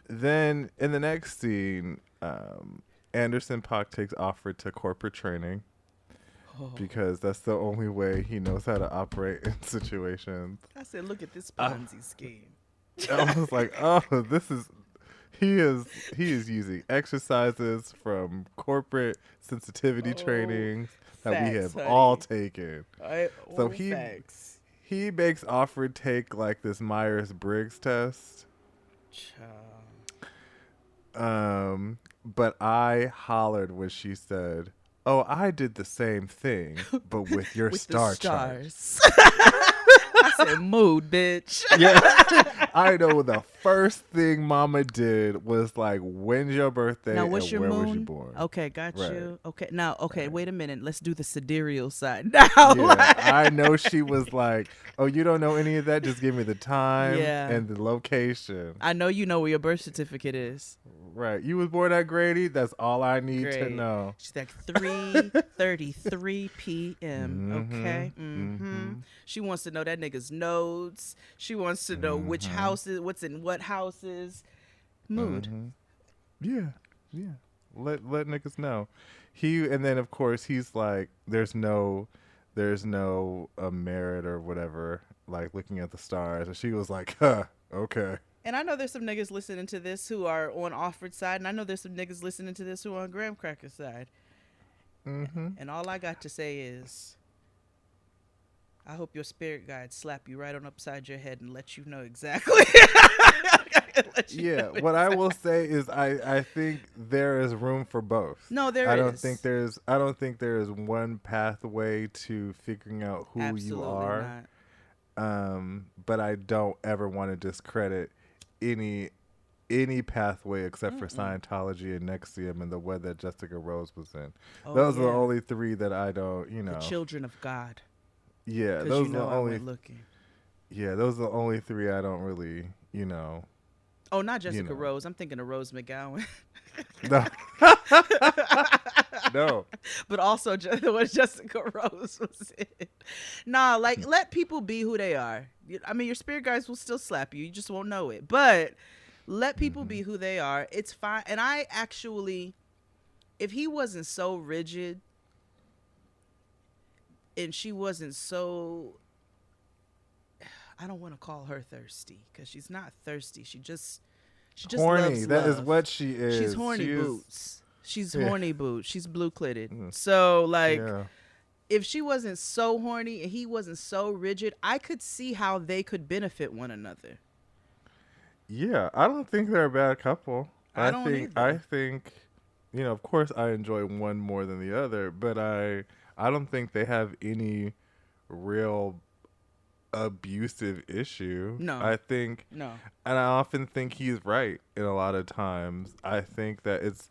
Speaker 3: then in the next scene, Anderson .Paak takes Offred to corporate training because that's the only way he knows how to operate in situations.
Speaker 4: I said, look at this Ponzi scheme.
Speaker 3: I was like, oh, he is using exercises from corporate sensitivity trainings that we
Speaker 4: facts,
Speaker 3: have all
Speaker 4: honey.
Speaker 3: taken.
Speaker 4: So
Speaker 3: He makes Offred take like this Myers-Briggs test. But I hollered when she said, "Oh, I did the same thing, but with your
Speaker 4: with
Speaker 3: star
Speaker 4: the
Speaker 3: chart."
Speaker 4: stars. I said, mood, bitch.
Speaker 3: Yeah, I know the first thing Mama did was like, "When's your birthday?
Speaker 4: Now, what's
Speaker 3: and
Speaker 4: your
Speaker 3: where
Speaker 4: moon?
Speaker 3: was you born?"
Speaker 4: Okay, got
Speaker 3: Right.
Speaker 4: you. Okay, now, wait a minute. Let's do the sidereal side now.
Speaker 3: Yeah, I know she was like, "Oh, you don't know any of that? Just give me the time
Speaker 4: Yeah.
Speaker 3: and the location."
Speaker 4: I know you know where your birth certificate is.
Speaker 3: Right, you was born at Grady. That's all I need to
Speaker 4: Great.
Speaker 3: know.
Speaker 4: She's like 3:33 p.m. Okay.
Speaker 3: mhm.
Speaker 4: She wants to know that nigga's nodes. She wants to know which houses, what's in what houses. Mood.
Speaker 3: Yeah. Let niggas know. And then of course he's like, there's no merit or whatever, like looking at the stars. And she was like, huh, okay.
Speaker 4: And I know there's some niggas listening to this who are on Offred's side, and I know there's some niggas listening to this who are on Graham Cracker's side. And all I got to say is, I hope your spirit guides slap you right on upside your head and let you know exactly.
Speaker 3: Yeah, what I will say is I think there is room for both.
Speaker 4: No, there
Speaker 3: I don't
Speaker 4: is.
Speaker 3: think there's one pathway to figuring out who
Speaker 4: Absolutely
Speaker 3: you are.
Speaker 4: not.
Speaker 3: But I don't ever want to discredit any pathway except for Scientology and NXIVM and the way that Jessica Rose was in.
Speaker 4: Oh,
Speaker 3: Those are the
Speaker 4: yeah.
Speaker 3: only three that I don't,
Speaker 4: The children of God.
Speaker 3: Yeah,
Speaker 4: Because
Speaker 3: those
Speaker 4: you
Speaker 3: are
Speaker 4: know
Speaker 3: the
Speaker 4: I
Speaker 3: only.
Speaker 4: went looking.
Speaker 3: Yeah, those are the only three I don't really,
Speaker 4: Oh, not Jessica
Speaker 3: know.
Speaker 4: Rose. I'm thinking of Rose McGowan.
Speaker 3: No. No.
Speaker 4: But also what Jessica Rose was in. Nah, like, let people be who they are. I mean, your spirit guides will still slap you. You just won't know it. But let people be who they are. It's fine. And I actually, if he wasn't so rigid and she wasn't so, I don't want to call her thirsty because she's not thirsty. She just
Speaker 3: Horny.
Speaker 4: loves
Speaker 3: That is
Speaker 4: love.
Speaker 3: what she is.
Speaker 4: She's horny
Speaker 3: She is-
Speaker 4: boots. She's
Speaker 3: Yeah.
Speaker 4: horny boots. She's blue clitted. So like,
Speaker 3: Yeah.
Speaker 4: if she wasn't so horny and he wasn't so rigid, I could see how they could benefit one another.
Speaker 3: Yeah, I don't think they're a bad couple.
Speaker 4: I don't
Speaker 3: think
Speaker 4: either.
Speaker 3: of course I enjoy one more than the other, but I don't think they have any real abusive issue.
Speaker 4: No.
Speaker 3: I think
Speaker 4: No.
Speaker 3: and I often think he's right in a lot of times. I think that it's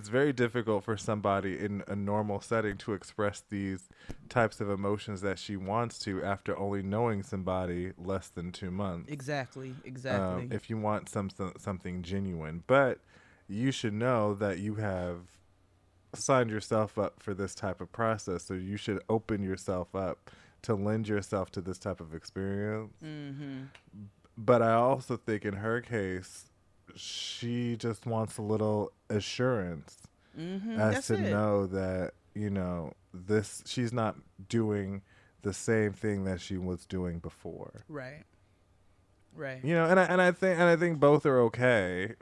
Speaker 3: very difficult for somebody in a normal setting to express these types of emotions that she wants to after only knowing somebody less than 2 months.
Speaker 4: Exactly.
Speaker 3: If you want something genuine. But you should know that you have signed yourself up for this type of process, so you should open yourself up to lend yourself to this type of experience. But I also think in her case, she just wants a little assurance as
Speaker 4: That's
Speaker 3: to
Speaker 4: it.
Speaker 3: know that, she's not doing the same thing that she was doing before.
Speaker 4: Right. Right.
Speaker 3: And I think both are okay.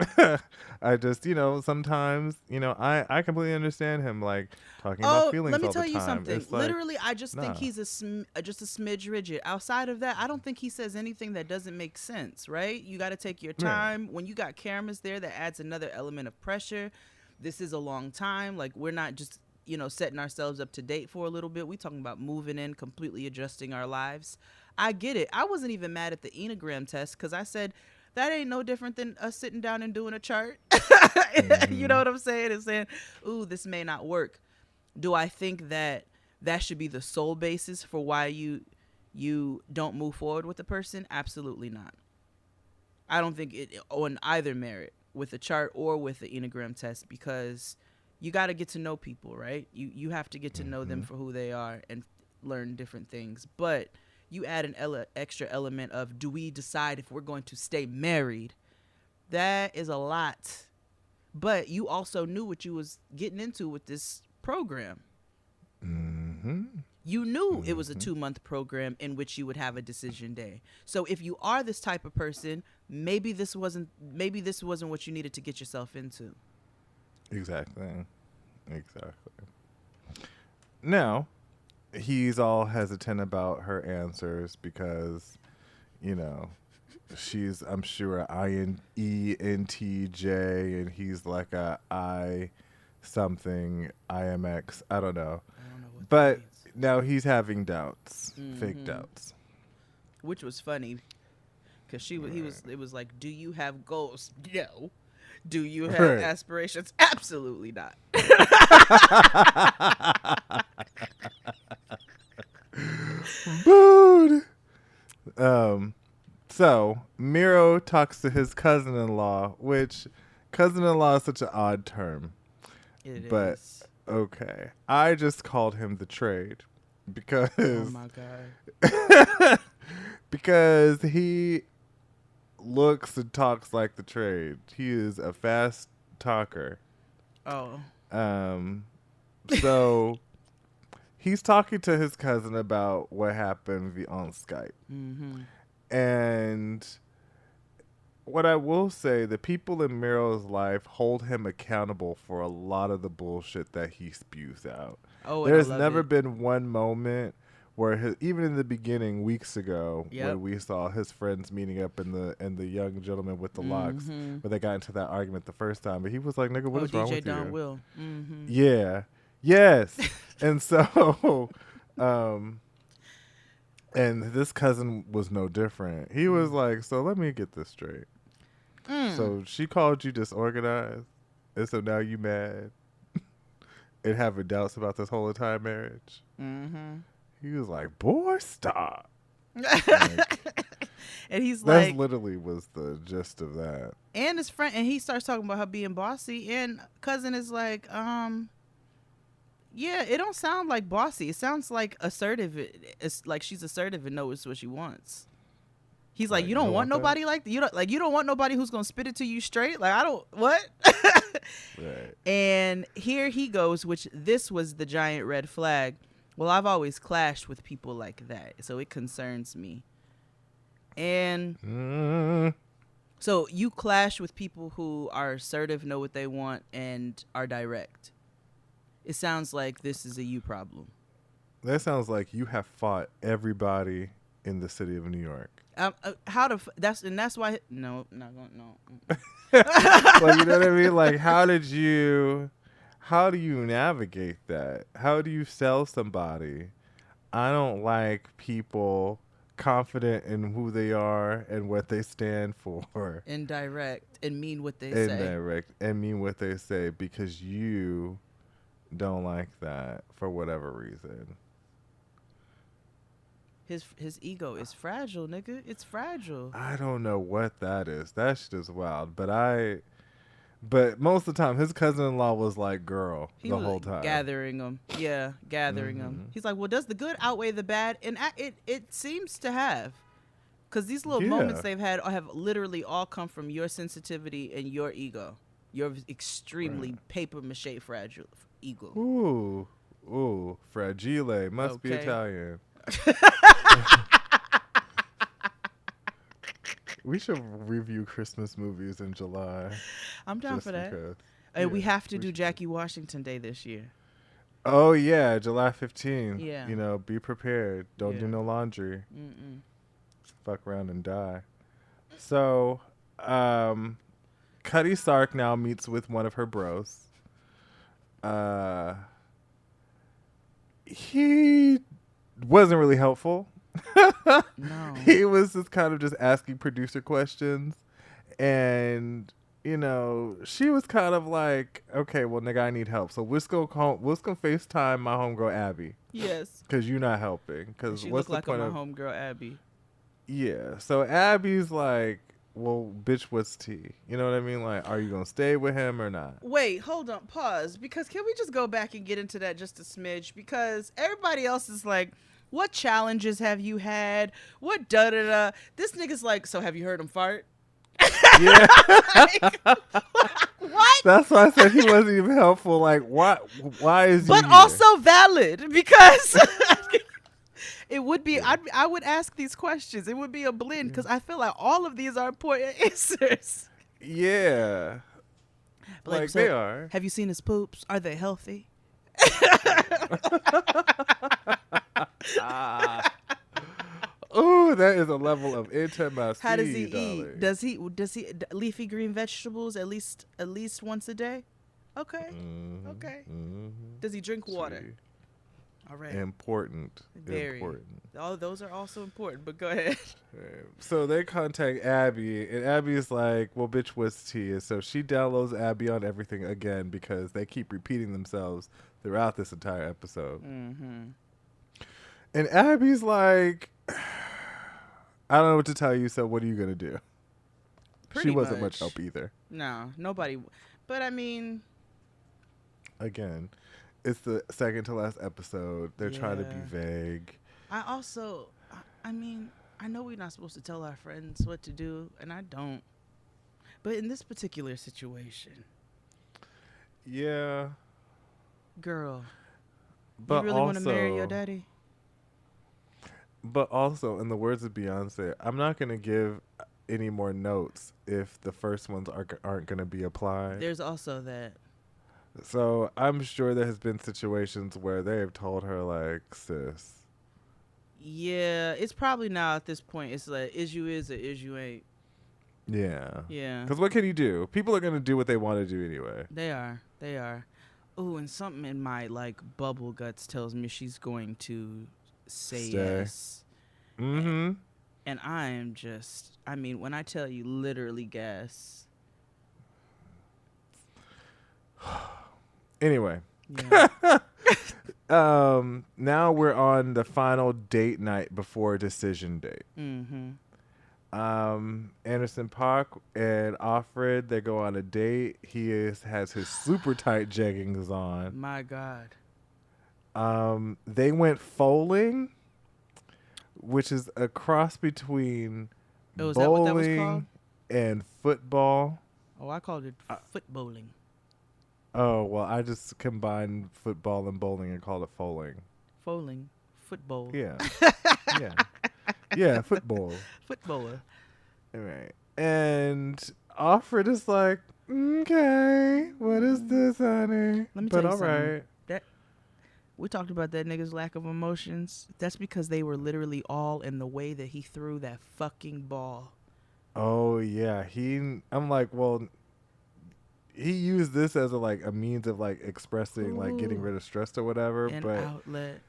Speaker 3: I just, sometimes, I completely understand him, like, talking about feelings
Speaker 4: let me
Speaker 3: all
Speaker 4: tell
Speaker 3: the
Speaker 4: you
Speaker 3: time.
Speaker 4: something.
Speaker 3: It's like,
Speaker 4: Literally, I just think
Speaker 3: nah.
Speaker 4: he's just a smidge rigid. Outside of that, I don't think he says anything that doesn't make sense, right? You got to take your
Speaker 3: Yeah.
Speaker 4: time. When you got cameras there, that adds another element of pressure. This is a long time. Like, we're not just, setting ourselves up to date for a little bit. We talking about moving in, completely adjusting our lives. I get it. I wasn't even mad at the Enneagram test because I said, that ain't no different than us sitting down and doing a chart. You know what I'm saying? And saying, ooh, this may not work. Do I think that should be the sole basis for why you don't move forward with a person? Absolutely not. I don't think it on either merit with a chart or with the Enneagram test, because you got to get to know people, right? You have to get to know them for who they are and learn different things. But you add an extra element of, do we decide if we're going to stay married? That is a lot. But you also knew what you was getting into with this program. You knew it was a 2-month program in which you would have a decision day. So if you are this type of person, maybe this wasn't what you needed to get yourself into. Exactly.
Speaker 3: Now, he's all hesitant about her answers because, she's, I'm sure, INENTJ, and he's like a I something, IMX. I don't know. But now he's having doubts, fake doubts.
Speaker 4: Which was funny because it was like, do you have goals? No. Do you have aspirations? Absolutely not.
Speaker 3: Booed. So Miro talks to his cousin-in-law, which cousin-in-law is such an odd term. But okay, I just called him the trade because
Speaker 4: oh my god,
Speaker 3: because he looks and talks like the trade. He is a fast talker.
Speaker 4: Oh.
Speaker 3: So he's talking to his cousin about what happened on Skype. And what I will say, the people in Miro's life hold him accountable for a lot of the bullshit that he spews out.
Speaker 4: Oh,
Speaker 3: there's never been one moment where even in the beginning, weeks ago, when we saw his friends meeting up and the young gentleman with the locks, where they got into that argument the first time, but he was like, "Nigga, what is wrong with
Speaker 4: DJ Don
Speaker 3: you?"
Speaker 4: Will.
Speaker 3: Yeah, yes, and so, and this cousin was no different. He was like, "So let me get this straight. So she called you disorganized, and so now you mad and having doubts about this whole entire marriage." He was like, "Boy, stop."
Speaker 4: And he's
Speaker 3: That's
Speaker 4: like,
Speaker 3: literally was the gist of that.
Speaker 4: And his friend, and he starts talking about her being bossy, and cousin is like, yeah, it don't sound like bossy. It sounds like assertive. It's like she's assertive and knows what she wants. He's like, you don't want nobody like that? You don't want nobody who's gonna spit it to you straight. Like, I don't what?
Speaker 3: Right.
Speaker 4: And here he goes, which this was the giant red flag. Well, I've always clashed with people like that, so it concerns me. And so you clash with people who are assertive, know what they want, and are direct. It sounds like this is a you problem.
Speaker 3: That sounds like you have fought everybody in the city of New York.
Speaker 4: That's why no.
Speaker 3: Well, you know what I mean? Like, how do you navigate that? How do you sell somebody? I don't like people confident in who they are and what they stand for.
Speaker 4: Indirect and mean what they say.
Speaker 3: Indirect and mean what they say because you don't like that for whatever reason.
Speaker 4: His ego is fragile, nigga. It's fragile.
Speaker 3: I don't know what that is. That shit is wild. But most of the time, his cousin-in-law was like, girl, the whole time.
Speaker 4: Gathering them. Yeah, gathering them. He's like, well, does the good outweigh the bad? And it seems to have. Because these little moments they've had have literally all come from your sensitivity and your ego. Your extremely paper-mache fragile ego.
Speaker 3: Ooh, fragile. Must be Italian. We should review Christmas movies in July.
Speaker 4: I'm down
Speaker 3: just
Speaker 4: for that.
Speaker 3: because.
Speaker 4: And we
Speaker 3: Yeah,
Speaker 4: have to
Speaker 3: we
Speaker 4: do
Speaker 3: should.
Speaker 4: Jackie Washington Day this year.
Speaker 3: Oh yeah, July 15th.
Speaker 4: Yeah.
Speaker 3: You know, be prepared. Don't do
Speaker 4: Yeah.
Speaker 3: no laundry.
Speaker 4: Mm-mm.
Speaker 3: Fuck around and die. So, Cuddy Sark now meets with one of her bros. He wasn't really helpful.
Speaker 4: No.
Speaker 3: He was just kind of just asking producer questions, and you know, she was kind of like, okay, well, nigga, I need help, so we're just gonna FaceTime my homegirl Abby,
Speaker 4: Yes.
Speaker 3: because you're not helping. Because
Speaker 4: She
Speaker 3: what's
Speaker 4: looked
Speaker 3: the
Speaker 4: like
Speaker 3: point
Speaker 4: my
Speaker 3: of
Speaker 4: homegirl Abby.
Speaker 3: yeah? So Abby's like, well, bitch, what's tea? You know what I mean? Like, are you gonna stay with him or not?
Speaker 4: Wait, hold on, pause. Because can we just go back and get into that just a smidge? Because everybody else is like, what challenges have you had? What da-da-da? This nigga's like, so have you heard him fart?
Speaker 3: Yeah.
Speaker 4: Like, what?
Speaker 3: That's why I said he wasn't even helpful. Like, why is he
Speaker 4: But
Speaker 3: here?
Speaker 4: also valid because it would be, I would ask these questions. It would be a blend because I feel like all of these are important answers.
Speaker 3: Yeah. Like,
Speaker 4: so
Speaker 3: they are.
Speaker 4: Have you seen his poops? Are they healthy?
Speaker 3: Oh, that is a level of intimacy.
Speaker 4: How does he
Speaker 3: darling.
Speaker 4: eat? Does he leafy green vegetables at least once a day? Okay. Okay. Does he drink water?
Speaker 3: See.
Speaker 4: All right.
Speaker 3: Important.
Speaker 4: Very.
Speaker 3: Important.
Speaker 4: All those are also important, but go ahead.
Speaker 3: So they contact Abby, and Abby's like, well, bitch, what's tea? And so she downloads Abby on everything again because they keep repeating themselves throughout this entire episode.
Speaker 4: Mm-hmm.
Speaker 3: And Abby's like, I don't know what to tell you, so what are you going to do?
Speaker 4: Pretty
Speaker 3: she wasn't
Speaker 4: much
Speaker 3: much help either.
Speaker 4: No, nobody. But I mean,
Speaker 3: Again, it's the second to last episode. They're trying to be
Speaker 4: Yeah.
Speaker 3: vague.
Speaker 4: I also, I mean, I know we're not supposed to tell our friends what to do, and I don't. But in this particular situation,
Speaker 3: Yeah.
Speaker 4: girl,
Speaker 3: But
Speaker 4: you really want to
Speaker 3: also,
Speaker 4: marry your daddy?
Speaker 3: But also, in the words of Beyonce, I'm not going to give any more notes if the first ones aren't going to be applied.
Speaker 4: There's also that.
Speaker 3: So I'm sure there has been situations where they have told her, like, sis.
Speaker 4: Yeah, it's probably now at this point. It's like, is you is or is you ain't.
Speaker 3: Yeah.
Speaker 4: Yeah.
Speaker 3: Because what can you do? People are going to do what they want to do anyway.
Speaker 4: They are. They are. Ooh, and something in my, like, bubble guts tells me she's going to say
Speaker 3: Stay.
Speaker 4: yes.
Speaker 3: Mm-hmm.
Speaker 4: And I am just, I mean, when I tell you literally gas.
Speaker 3: Anyway.
Speaker 4: Yeah.
Speaker 3: Now we're on the final date night before decision date.
Speaker 4: Mm-hmm.
Speaker 3: Anderson .Paak and Offred, they go on a date. He has his super tight jeggings on.
Speaker 4: My God.
Speaker 3: They went foaling, which is a cross between
Speaker 4: Oh, is that what that was
Speaker 3: bowling
Speaker 4: called?
Speaker 3: and football.
Speaker 4: Oh, I called it foot bowling.
Speaker 3: Oh, well, I just combined football and bowling and called it foaling.
Speaker 4: Foaling. Football.
Speaker 3: Yeah. Yeah. Yeah, football.
Speaker 4: Footballer.
Speaker 3: All right. And Offred is like, okay, what is this, honey?
Speaker 4: Let me
Speaker 3: but
Speaker 4: tell you
Speaker 3: all
Speaker 4: something.
Speaker 3: right.
Speaker 4: That we talked about that nigga's lack of emotions. That's because they were literally all in the way that he threw that fucking ball.
Speaker 3: Oh yeah, I'm like, well, he used this as a means of like expressing like getting
Speaker 4: Ooh.
Speaker 3: rid of stress or whatever.
Speaker 4: An
Speaker 3: but
Speaker 4: outlet.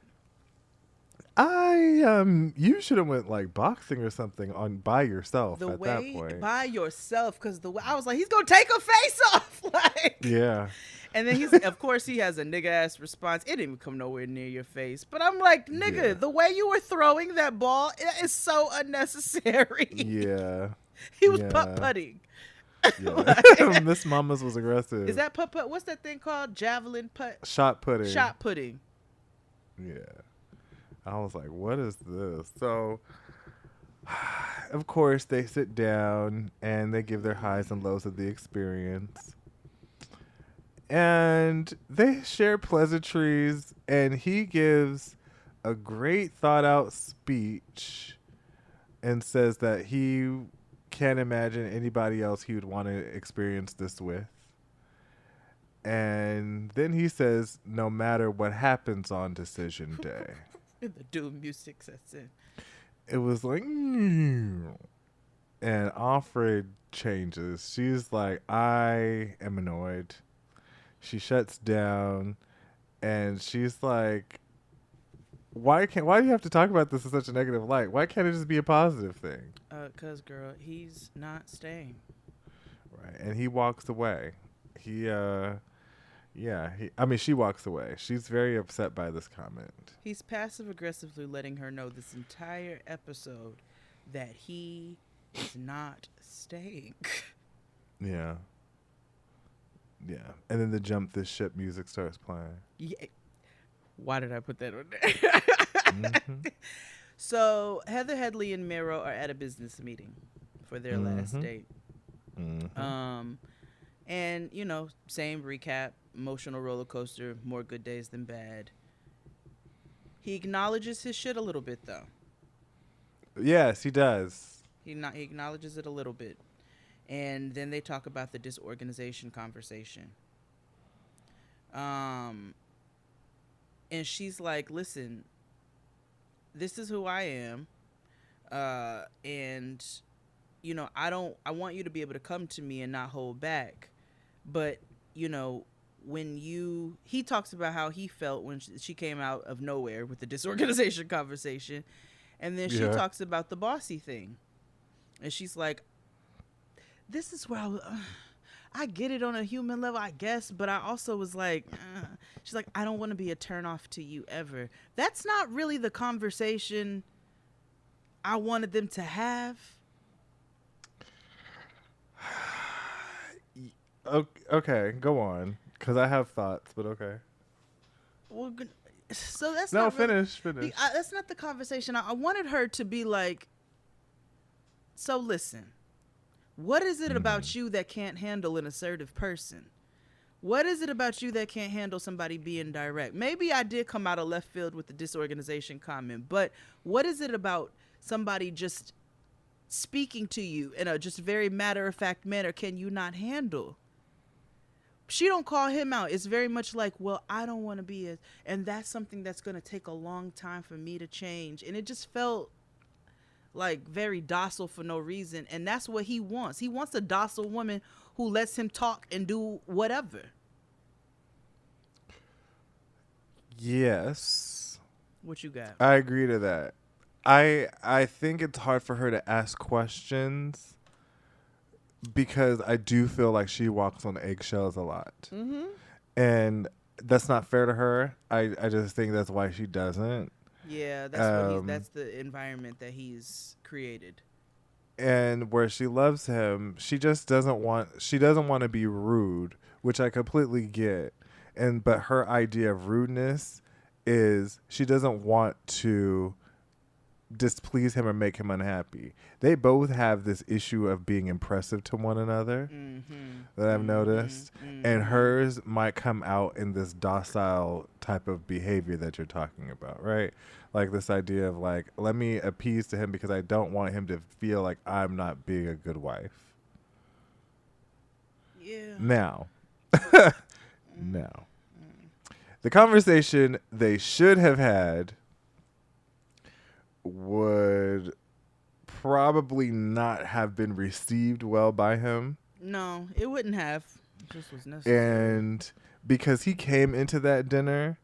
Speaker 3: you should have went like boxing or something by yourself
Speaker 4: The
Speaker 3: at that
Speaker 4: way
Speaker 3: point.
Speaker 4: by yourself, because the way I was like, he's gonna take her face off, like.
Speaker 3: Yeah.
Speaker 4: And then of course, he has a nigga ass response. It didn't even come nowhere near your face. But I'm like, nigga,
Speaker 3: Yeah.
Speaker 4: the way you were throwing that ball is so unnecessary.
Speaker 3: Yeah.
Speaker 4: He was
Speaker 3: Yeah.
Speaker 4: putt-putting.
Speaker 3: Yeah. Miss Mamas was aggressive.
Speaker 4: Is that putt-putt? What's that thing called? Javelin putt?
Speaker 3: shot putting?
Speaker 4: Shot putting.
Speaker 3: Yeah. I was like, what is this? So, of course, they sit down and they give their highs and lows of the experience. And they share pleasantries, and he gives a great thought out speech and says that he can't imagine anybody else he would want to experience this with. And then he says, no matter what happens on decision day.
Speaker 4: The doom music sets in.
Speaker 3: It was like, and Offred changes. She's like, I am annoyed. She shuts down, and she's like, why do you have to talk about this in such a negative light? Why can't it just be a positive thing?
Speaker 4: 'Cause girl, he's not staying.
Speaker 3: Right. And he walks away. She walks away. She's very upset by this comment.
Speaker 4: He's passive aggressively letting her know this entire episode that he is not staying.
Speaker 3: Yeah. Yeah. And then the jump this ship music starts playing.
Speaker 4: Yeah. Why did I put that on there?
Speaker 3: Mm-hmm.
Speaker 4: So Heather Headley and Miro are at a business meeting for their last date.
Speaker 3: Mm-hmm.
Speaker 4: And, you know, same recap, emotional roller coaster, more good days than bad. He acknowledges his shit a little bit, though.
Speaker 3: Yes, he does.
Speaker 4: He acknowledges it a little bit. And then they talk about the disorganization conversation. And she's like, listen, this is who I am. And, you know, I want you to be able to come to me and not hold back. But, you know, he talks about how he felt when she came out of nowhere with the disorganization conversation. And then she talks about the bossy thing. And she's like, this is where I get it on a human level, I guess. But I also was like, she's like, I don't want to be a turnoff to you ever. That's not really the conversation I wanted them to have.
Speaker 3: Okay, go on. Because I have thoughts, but okay.
Speaker 4: Well, so that's
Speaker 3: no,
Speaker 4: not really,
Speaker 3: finish.
Speaker 4: that's not the conversation. I wanted her to be like, so listen, what is it about you that can't handle an assertive person? What is it about you that can't handle somebody being direct? Maybe I did come out of left field with the disorganization comment, but what is it about somebody just speaking to you in a just very matter-of-fact manner can you not handle? She don't call him out. It's very much like, well, I don't want to be and that's something that's going to take a long time for me to change. And it just felt like very docile for no reason. And that's what he wants. He wants a docile woman who lets him talk and do whatever.
Speaker 3: Yes.
Speaker 4: What you got?
Speaker 3: I agree to that. I think it's hard for her to ask questions because I do feel like she walks on eggshells a lot. Mm-hmm. And that's not fair to her. I just think that's why she doesn't.
Speaker 4: Yeah, that's the environment that he's created.
Speaker 3: And where she loves him, she doesn't want to be rude, which I completely get. But her idea of rudeness is she doesn't want to displease him or make him unhappy. They both have this issue of being impressive to one another that I've noticed. And hers might come out in this docile type of behavior that you're talking about, right? Like this idea of like, let me appease to him because I don't want him to feel like I'm not being a good wife.
Speaker 4: Yeah.
Speaker 3: Now, the conversation they should have had would probably not have been received well by him.
Speaker 4: No, it wouldn't have. It just was necessary.
Speaker 3: And because he came into that dinner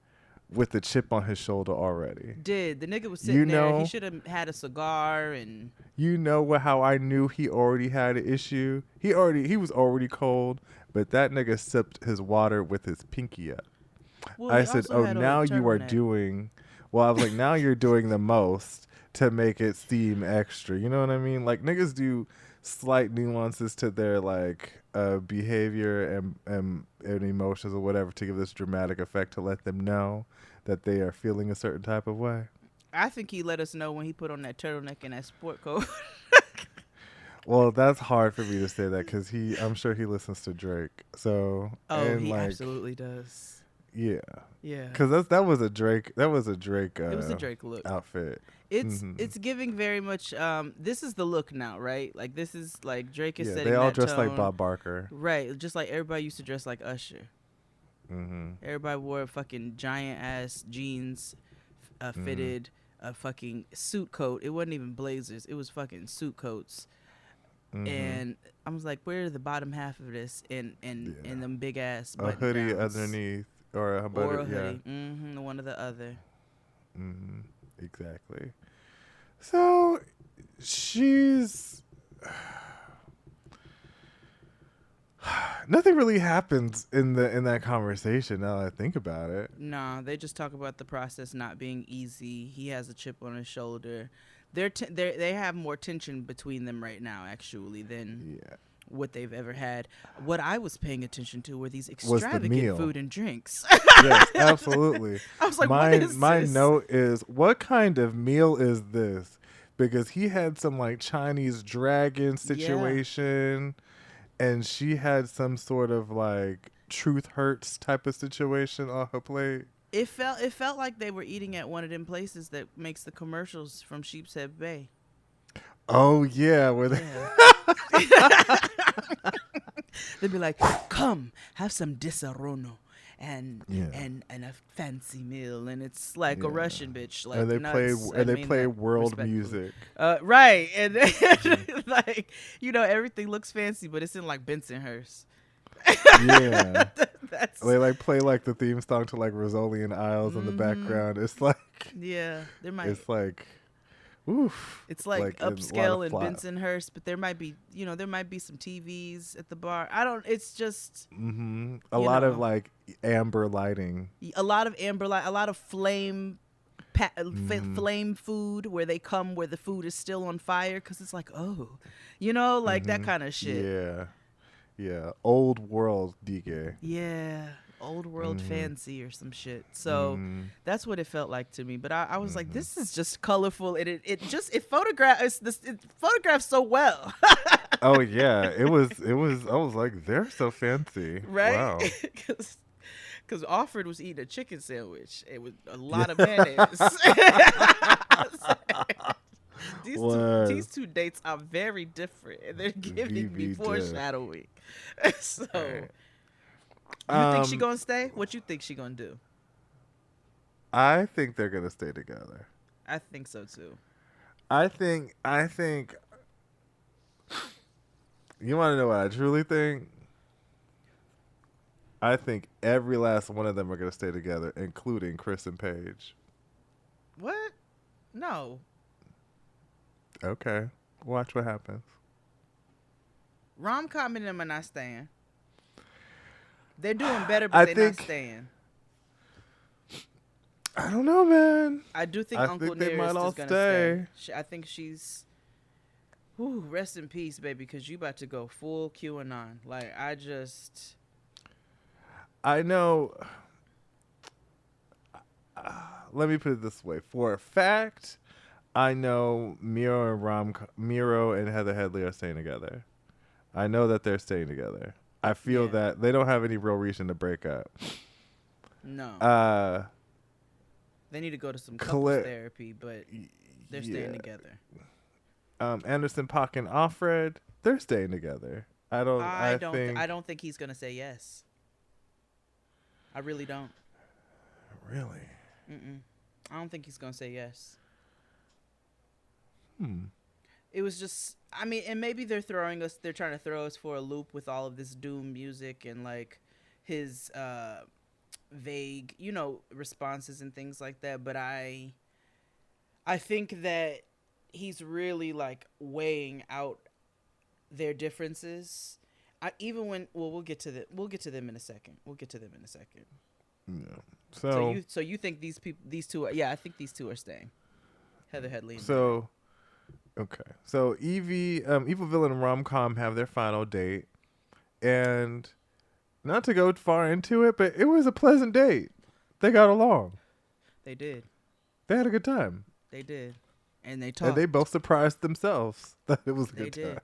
Speaker 3: with the chip on his shoulder already.
Speaker 4: The nigga was sitting there. He should have had a cigar and...
Speaker 3: You know how I knew he already had an issue? He was already cold, but that nigga sipped his water with his pinky up.
Speaker 4: Well,
Speaker 3: I said, oh, now you are doing... Well, I was like, now you're doing the most to make it seem extra. You know what I mean? Like, niggas do slight nuances to their, like, behavior and emotions or whatever to give this dramatic effect to let them know that they are feeling a certain type of way.
Speaker 4: I think he let us know when he put on that turtleneck and that sport coat.
Speaker 3: Well, that's hard for me to say that because I'm sure he listens to Drake. So,
Speaker 4: oh, he absolutely does.
Speaker 3: Yeah,
Speaker 4: Yeah.
Speaker 3: because that was a Drake. That was a Drake.
Speaker 4: It was a Drake look.
Speaker 3: Outfit.
Speaker 4: It's giving very much. This is the look now, right? Like this is like Drake is
Speaker 3: Yeah,
Speaker 4: setting
Speaker 3: they all
Speaker 4: that
Speaker 3: dress like
Speaker 4: tone.
Speaker 3: Bob Barker.
Speaker 4: Right, just like everybody used to dress like Usher. Everybody wore fucking giant ass jeans, fitted a fucking suit coat. It wasn't even blazers. It was fucking suit coats. And I was like, where are the bottom half of this? And them big ass
Speaker 3: A hoodie
Speaker 4: button-downs.
Speaker 3: underneath or a
Speaker 4: Hoodie.
Speaker 3: yeah.
Speaker 4: One or the other.
Speaker 3: Exactly. So she's nothing really happens in that conversation now that I think about it.
Speaker 4: Nah, they just talk about the process not being easy. He has a chip on his shoulder. They have more tension between them right now, actually, than what they've ever had. What I was paying attention to were these extravagant
Speaker 3: meal.
Speaker 4: food and drinks.
Speaker 3: Yes, absolutely.
Speaker 4: I was like,
Speaker 3: my
Speaker 4: what is
Speaker 3: my
Speaker 4: this?
Speaker 3: note is, what kind of meal is this? Because he had some like Chinese dragon situation, and she had some sort of like truth hurts type of situation on her plate.
Speaker 4: It felt like they were eating at one of them places that makes the commercials from Sheepshead Bay.
Speaker 3: Oh yeah, where they
Speaker 4: They'd be like, "Come, have some disarrono and
Speaker 3: Yeah.
Speaker 4: and a fancy meal," and it's like a
Speaker 3: Yeah.
Speaker 4: Russian bitch. Like
Speaker 3: and they
Speaker 4: nuts. I mean
Speaker 3: play
Speaker 4: that
Speaker 3: world
Speaker 4: respectfully.
Speaker 3: music.
Speaker 4: Right, and like everything looks fancy, but it's in like Bensonhurst.
Speaker 3: Yeah.
Speaker 4: That's
Speaker 3: They like play like the theme song to like Rosolian Isles in the background. It's like
Speaker 4: yeah. There might
Speaker 3: it's like oof.
Speaker 4: It's like
Speaker 3: a lot
Speaker 4: upscale
Speaker 3: of
Speaker 4: in Bensonhurst, but there might be some TVs at the bar. It's just
Speaker 3: a lot of
Speaker 4: know.
Speaker 3: like amber lighting.
Speaker 4: a lot of amber light, a lot of flame food where they come where the food is still on fire because it's like, oh, like that kind of shit.
Speaker 3: Yeah. Old world DK.
Speaker 4: Yeah. Old world fancy or some shit. So that's what it felt like to me. But I was like, this is just colorful. It photographs so well.
Speaker 3: Oh yeah, it was. I was like, they're so fancy,
Speaker 4: Right?
Speaker 3: Wow.
Speaker 4: Because Alfred was eating a chicken sandwich. It was a lot of mayonnaise. These two dates are very different, and they're giving me
Speaker 3: VV
Speaker 4: foreshadowing. So,
Speaker 3: Right.
Speaker 4: you think she gonna stay? What you think she gonna do?
Speaker 3: I think they're gonna stay together.
Speaker 4: I think so too.
Speaker 3: I think. You want to know what I truly think? I think every last one of them are gonna stay together, including Chris and Paige.
Speaker 4: What? No.
Speaker 3: Okay, watch what happens.
Speaker 4: Rom-com and them are not staying. They're doing better,
Speaker 3: I
Speaker 4: but they're not
Speaker 3: think-
Speaker 4: staying.
Speaker 3: I don't know, man.
Speaker 4: I do think
Speaker 3: I
Speaker 4: Uncle
Speaker 3: think they might
Speaker 4: Nearest
Speaker 3: all
Speaker 4: is gonna
Speaker 3: stay.
Speaker 4: stay. I think she's. Whew, rest in peace, baby, because you about to go full QAnon. Like I just.
Speaker 3: I know. Let me put it this way: for a fact, I know Miro and Heather Headley are staying together. I know that they're staying together. I feel
Speaker 4: Yeah.
Speaker 3: that they don't have any real reason to break up.
Speaker 4: No. They need to go to some couples
Speaker 3: Cla-
Speaker 4: therapy, but they're staying together.
Speaker 3: Anderson, Paak, and Alfred, they're staying together. I
Speaker 4: don't think he's gonna say yes. I really don't.
Speaker 3: Really.
Speaker 4: I don't think he's gonna say yes.
Speaker 3: Hmm.
Speaker 4: It was just, I mean, and maybe they're trying to throw us for a loop with all of this doom music and like his vague, responses and things like that. But I think that he's really like weighing out their differences. We'll get to them in a second.
Speaker 3: Yeah.
Speaker 4: So you think these two are, I think these two are staying. Heather Headley. And
Speaker 3: Okay. So Evil Villain and Rom-Com have their final date. And not to go far into it, but it was a pleasant date. They got along.
Speaker 4: They did.
Speaker 3: They had a good time.
Speaker 4: They did. And they talked.
Speaker 3: And they both surprised themselves that it was a
Speaker 4: They
Speaker 3: good
Speaker 4: did.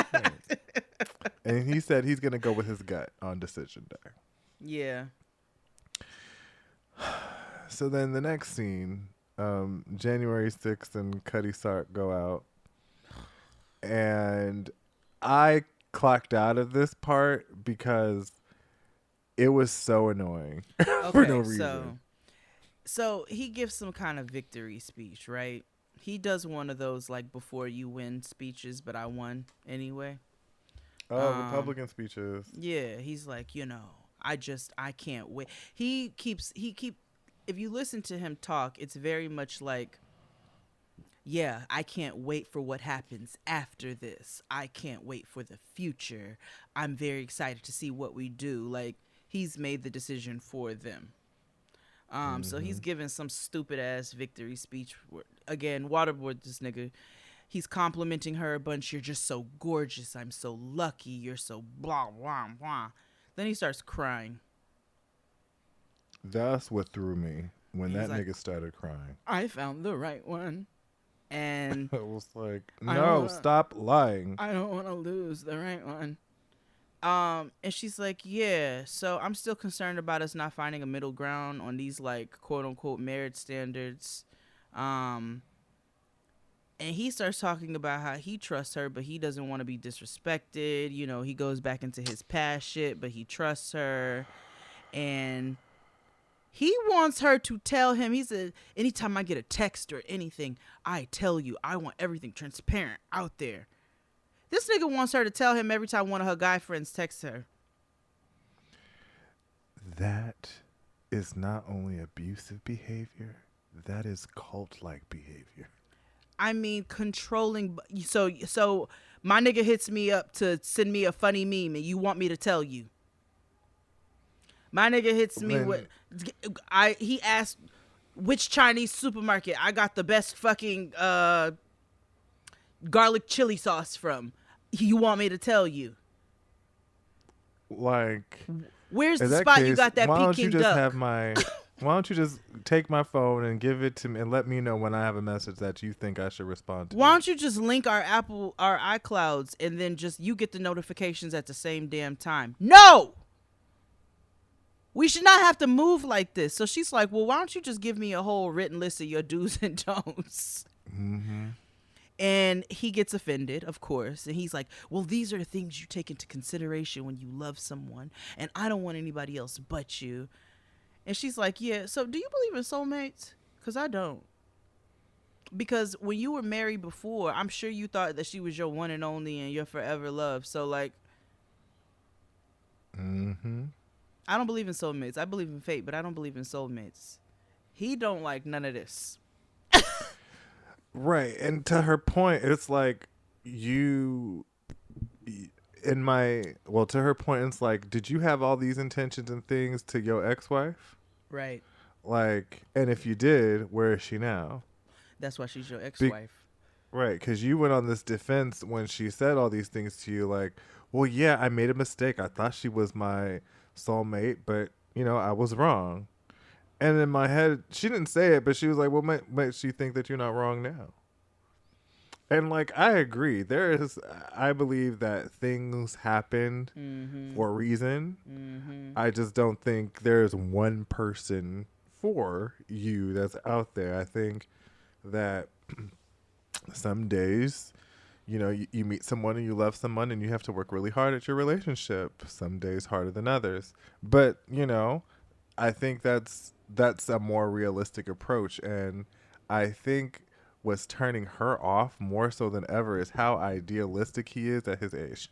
Speaker 3: time. And he said he's going to go with his gut on decision day.
Speaker 4: Yeah.
Speaker 3: So then the next scene, January 6th and Cuddy Sark go out. And I clocked out of this part because it was so annoying for no reason.
Speaker 4: So he gives some kind of victory speech, right? He does one of those like before you win speeches, but I won anyway.
Speaker 3: Oh, Republican speeches.
Speaker 4: Yeah, he's like, I can't wait. If you listen to him talk, it's very much like, yeah, I can't wait for what happens after this. I can't wait for the future. I'm very excited to see what we do. Like, he's made the decision for them. So he's giving some stupid ass victory speech. Again, waterboard this nigga. He's complimenting her a bunch. You're just so gorgeous. I'm so lucky. You're so blah, blah, blah. Then he starts crying.
Speaker 3: That's what threw me when
Speaker 4: He's
Speaker 3: that
Speaker 4: like,
Speaker 3: nigga started crying.
Speaker 4: I found the right one. And
Speaker 3: I was like, no, stop lying.
Speaker 4: I don't want to lose the right one. And she's like, yeah, so I'm still concerned about us not finding a middle ground on these like quote unquote marriage standards. And he starts talking about how he trusts her, but he doesn't want to be disrespected. He goes back into his past shit, but he trusts her. And he wants her to tell him, he said, anytime I get a text or anything, I tell you, I want everything transparent out there. This nigga wants her to tell him every time one of her guy friends texts her.
Speaker 3: That is not only abusive behavior, that is cult-like behavior.
Speaker 4: I mean, controlling. So my nigga hits me up to send me a funny meme and you want me to tell you. My nigga hits me with, he asked which Chinese supermarket I got the best fucking garlic chili sauce from. You want me to tell you?
Speaker 3: Like,
Speaker 4: where's the spot you got that
Speaker 3: Peking duck? Why don't you just
Speaker 4: duck?
Speaker 3: Why don't you just take my phone and give it to me and let me know when I have a message that you think I should respond to?
Speaker 4: Why don't you just link our iClouds and then just you get the notifications at the same damn time? No! We should not have to move like this. So she's like, well, why don't you just give me a whole written list of your do's and don'ts?
Speaker 3: Mm-hmm.
Speaker 4: And he gets offended, of course. And he's like, well, these are the things you take into consideration when you love someone. And I don't want anybody else but you. And she's like, yeah, so do you believe in soulmates? Because I don't. Because when you were married before, I'm sure you thought that she was your one and only and your forever love. So, like, I don't believe in soulmates. I believe in fate, but I don't believe in soulmates. He don't like none of this.
Speaker 3: Right. And to her point, it's like to her point, it's like, did you have all these intentions and things to your ex-wife?
Speaker 4: Right.
Speaker 3: Like, and if you did, where is she now?
Speaker 4: That's why she's your ex-wife.
Speaker 3: Right. Because you went on this defense when she said all these things to you, like, well, yeah, I made a mistake. I thought she was my soulmate, but, I was wrong. And in my head, she didn't say it, but she was like, well, might she think that you're not wrong now? And, like, I agree. I believe that things happened for a reason. Mm-hmm. I just don't think there's one person for you that's out there. I think that some days, you meet someone and you love someone and you have to work really hard at your relationship. Some days harder than others. But, I think that's a more realistic approach. And I think what's turning her off more so than ever is how idealistic he is at his age.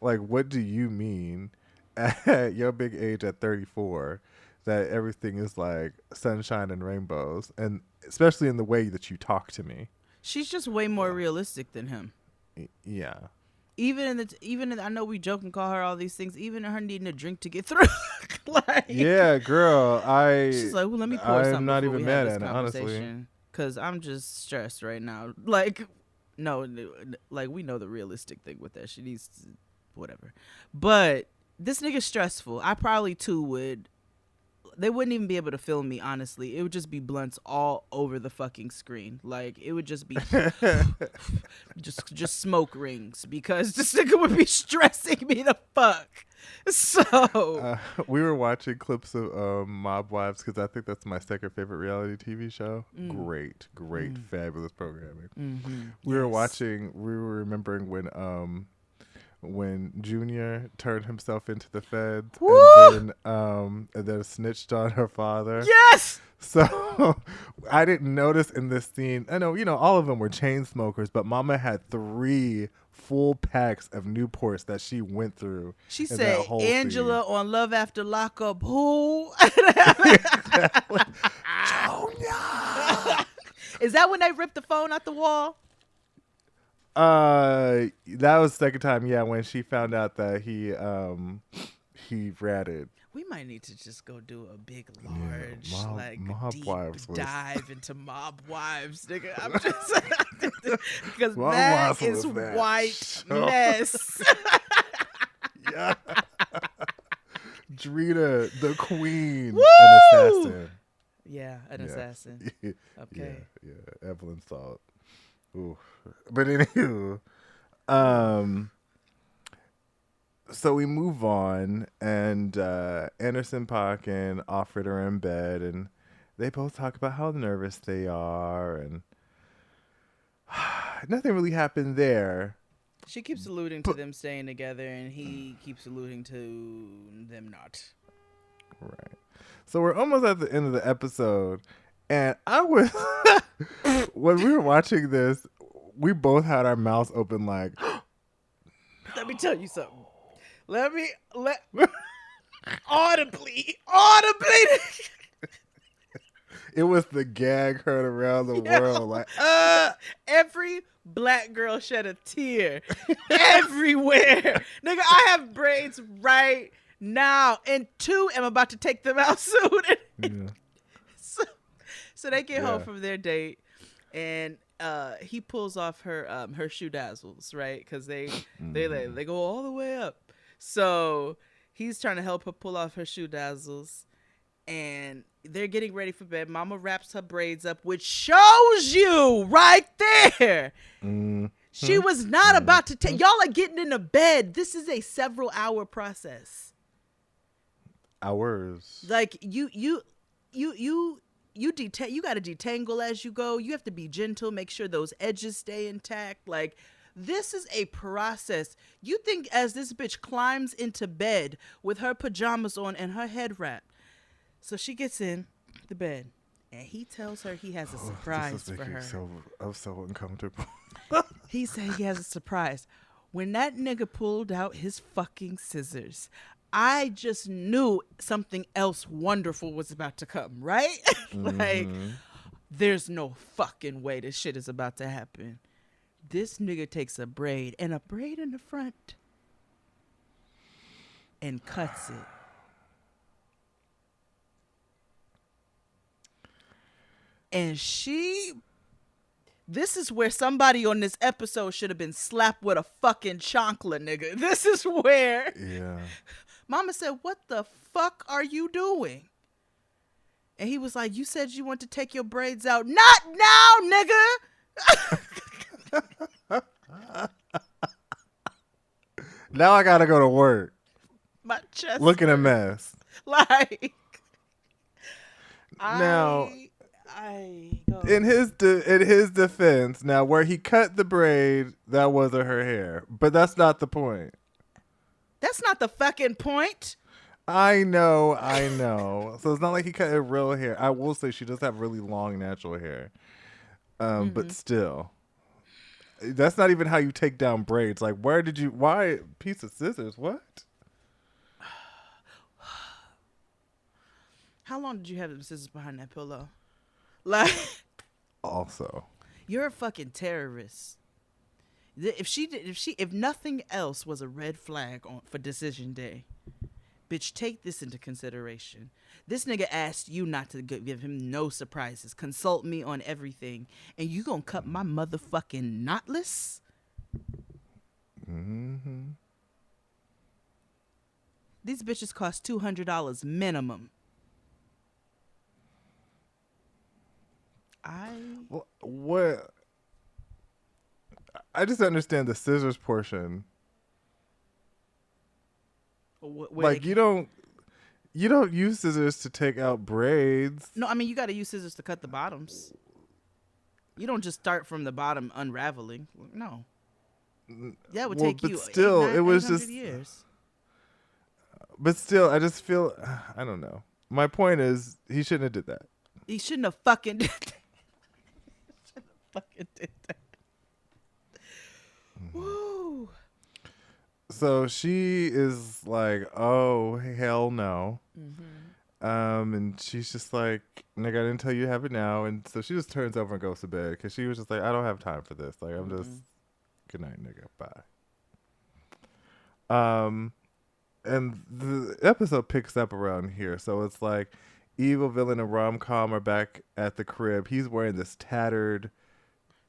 Speaker 3: Like, what do you mean at your big age at 34 that everything is like sunshine and rainbows, and especially in the way that you talk to me?
Speaker 4: She's just way more realistic than him.
Speaker 3: Yeah.
Speaker 4: Even I know we joke and call her all these things. Even her needing a drink to get through. Like,
Speaker 3: yeah, girl.
Speaker 4: She's like, well, let me pour something.
Speaker 3: I'm not even mad
Speaker 4: at
Speaker 3: it, honestly.
Speaker 4: Because I'm just stressed right now. Like, no, like, we know the realistic thing with that. She needs to, whatever. But this nigga's stressful. I probably, too, would. They wouldn't even be able to film me, honestly. It would just be blunts all over the fucking screen. Like, it would just be just smoke rings, because this nigga would be stressing me the fuck. So
Speaker 3: We were watching clips of Mob Wives because I think that's my second favorite reality TV show. Great, fabulous programming. We were watching. We were remembering when Junior turned himself into the feds and then snitched on her father.
Speaker 4: yes.
Speaker 3: So I didn't notice in this scene. I know, all of them were chain smokers, but Mama had 3 full packs of Newports that she went through.
Speaker 4: She
Speaker 3: in
Speaker 4: said
Speaker 3: that whole
Speaker 4: Angela
Speaker 3: scene.
Speaker 4: on Love After Lockup. Who? Is that when they ripped the phone out the wall?
Speaker 3: That was the second time, yeah, when she found out that he ratted.
Speaker 4: We might need to just go do a big, large,
Speaker 3: Mob
Speaker 4: deep
Speaker 3: Wives was-
Speaker 4: dive into Mob Wives, nigga. I'm just because
Speaker 3: Mob
Speaker 4: that
Speaker 3: Wives
Speaker 4: is
Speaker 3: was that
Speaker 4: white
Speaker 3: show.
Speaker 4: mess.
Speaker 3: Yeah. Drita, the queen,
Speaker 4: Woo!
Speaker 3: an assassin.
Speaker 4: Yeah, an assassin. Okay.
Speaker 3: Yeah, Evelyn Salt. Ooh. But anywho, so we move on, and Anderson .Paak and Offred are in bed, and they both talk about how nervous they are, and nothing really happened there.
Speaker 4: She keeps alluding to them staying together, and he keeps alluding to them not.
Speaker 3: Right. So we're almost at the end of the episode, and I was when we were watching this, we both had our mouths open like.
Speaker 4: Let me tell you something. Audibly.
Speaker 3: It was the gag heard around the world. Like,
Speaker 4: every black girl shed a tear everywhere. Nigga, I have braids right now, and 2 am about to take them out soon.
Speaker 3: yeah.
Speaker 4: So they get home
Speaker 3: Yeah.
Speaker 4: from their date, and he pulls off her shoe dazzles, right? Because they go all the way up. So he's trying to help her pull off her shoe dazzles, and they're getting ready for bed. Mama wraps her braids up, which shows you right there. She was not about to take. Y'all are getting into bed. This is a several hour process.
Speaker 3: Hours.
Speaker 4: Like you got to detangle as you go. You have to be gentle, make sure those edges stay intact. Like, this is a process. You think as this bitch climbs into bed with her pajamas on and her head wrapped. So she gets in the bed, and he tells her he has a surprise for her.
Speaker 3: I'm so uncomfortable.
Speaker 4: He said he has a surprise. When that nigga pulled out his fucking scissors, I just knew something else wonderful was about to come, right? Like, there's no fucking way this shit is about to happen. This nigga takes a braid in the front and cuts it. And this is where somebody on this episode should have been slapped with a fucking chancla, nigga. This is where
Speaker 3: Yeah.
Speaker 4: Mama said, "What the fuck are you doing?" And he was like, "You said you want to take your braids out." "Not now, nigga."
Speaker 3: Now I gotta go to work.
Speaker 4: My chest
Speaker 3: Looking a
Speaker 4: hurt.
Speaker 3: mess.
Speaker 4: Like,
Speaker 3: Now,
Speaker 4: go.
Speaker 3: in his defense, now where he cut the braid, that wasn't her hair, but that's not the point.
Speaker 4: That's not the fucking point.
Speaker 3: I know. So it's not like he cut her real hair. I will say she does have really long natural hair, but still, that's not even how you take down braids. Like, why piece of scissors? What?
Speaker 4: How long did you have them scissors behind that pillow? Like,
Speaker 3: Also,
Speaker 4: you're a fucking terrorist. If nothing else was a red flag for Decision Day, bitch, take this into consideration. This nigga asked you not to give him no surprises. Consult me on everything, and you gonna cut my motherfucking knotless? These bitches cost $200 minimum.
Speaker 3: what? I just understand the scissors portion.
Speaker 4: What where
Speaker 3: Like you don't use scissors to take out braids.
Speaker 4: No, I mean you got to use scissors to cut the bottoms. You don't just start from the bottom unraveling. No. That would take you
Speaker 3: still, it was
Speaker 4: 800
Speaker 3: just
Speaker 4: years.
Speaker 3: But still, I just feel I don't know. My point is he shouldn't have did that.
Speaker 4: He shouldn't have fucking did that. Woo.
Speaker 3: So she is like, "Oh hell no," and she's just like, "Nigga, I didn't tell you to have it now," and so she just turns over and goes to bed because she was just like, "I don't have time for this. Like, I'm just good night, nigga, bye." And the episode picks up around here, so it's like evil villain and rom-com are back at the crib. He's wearing this tattered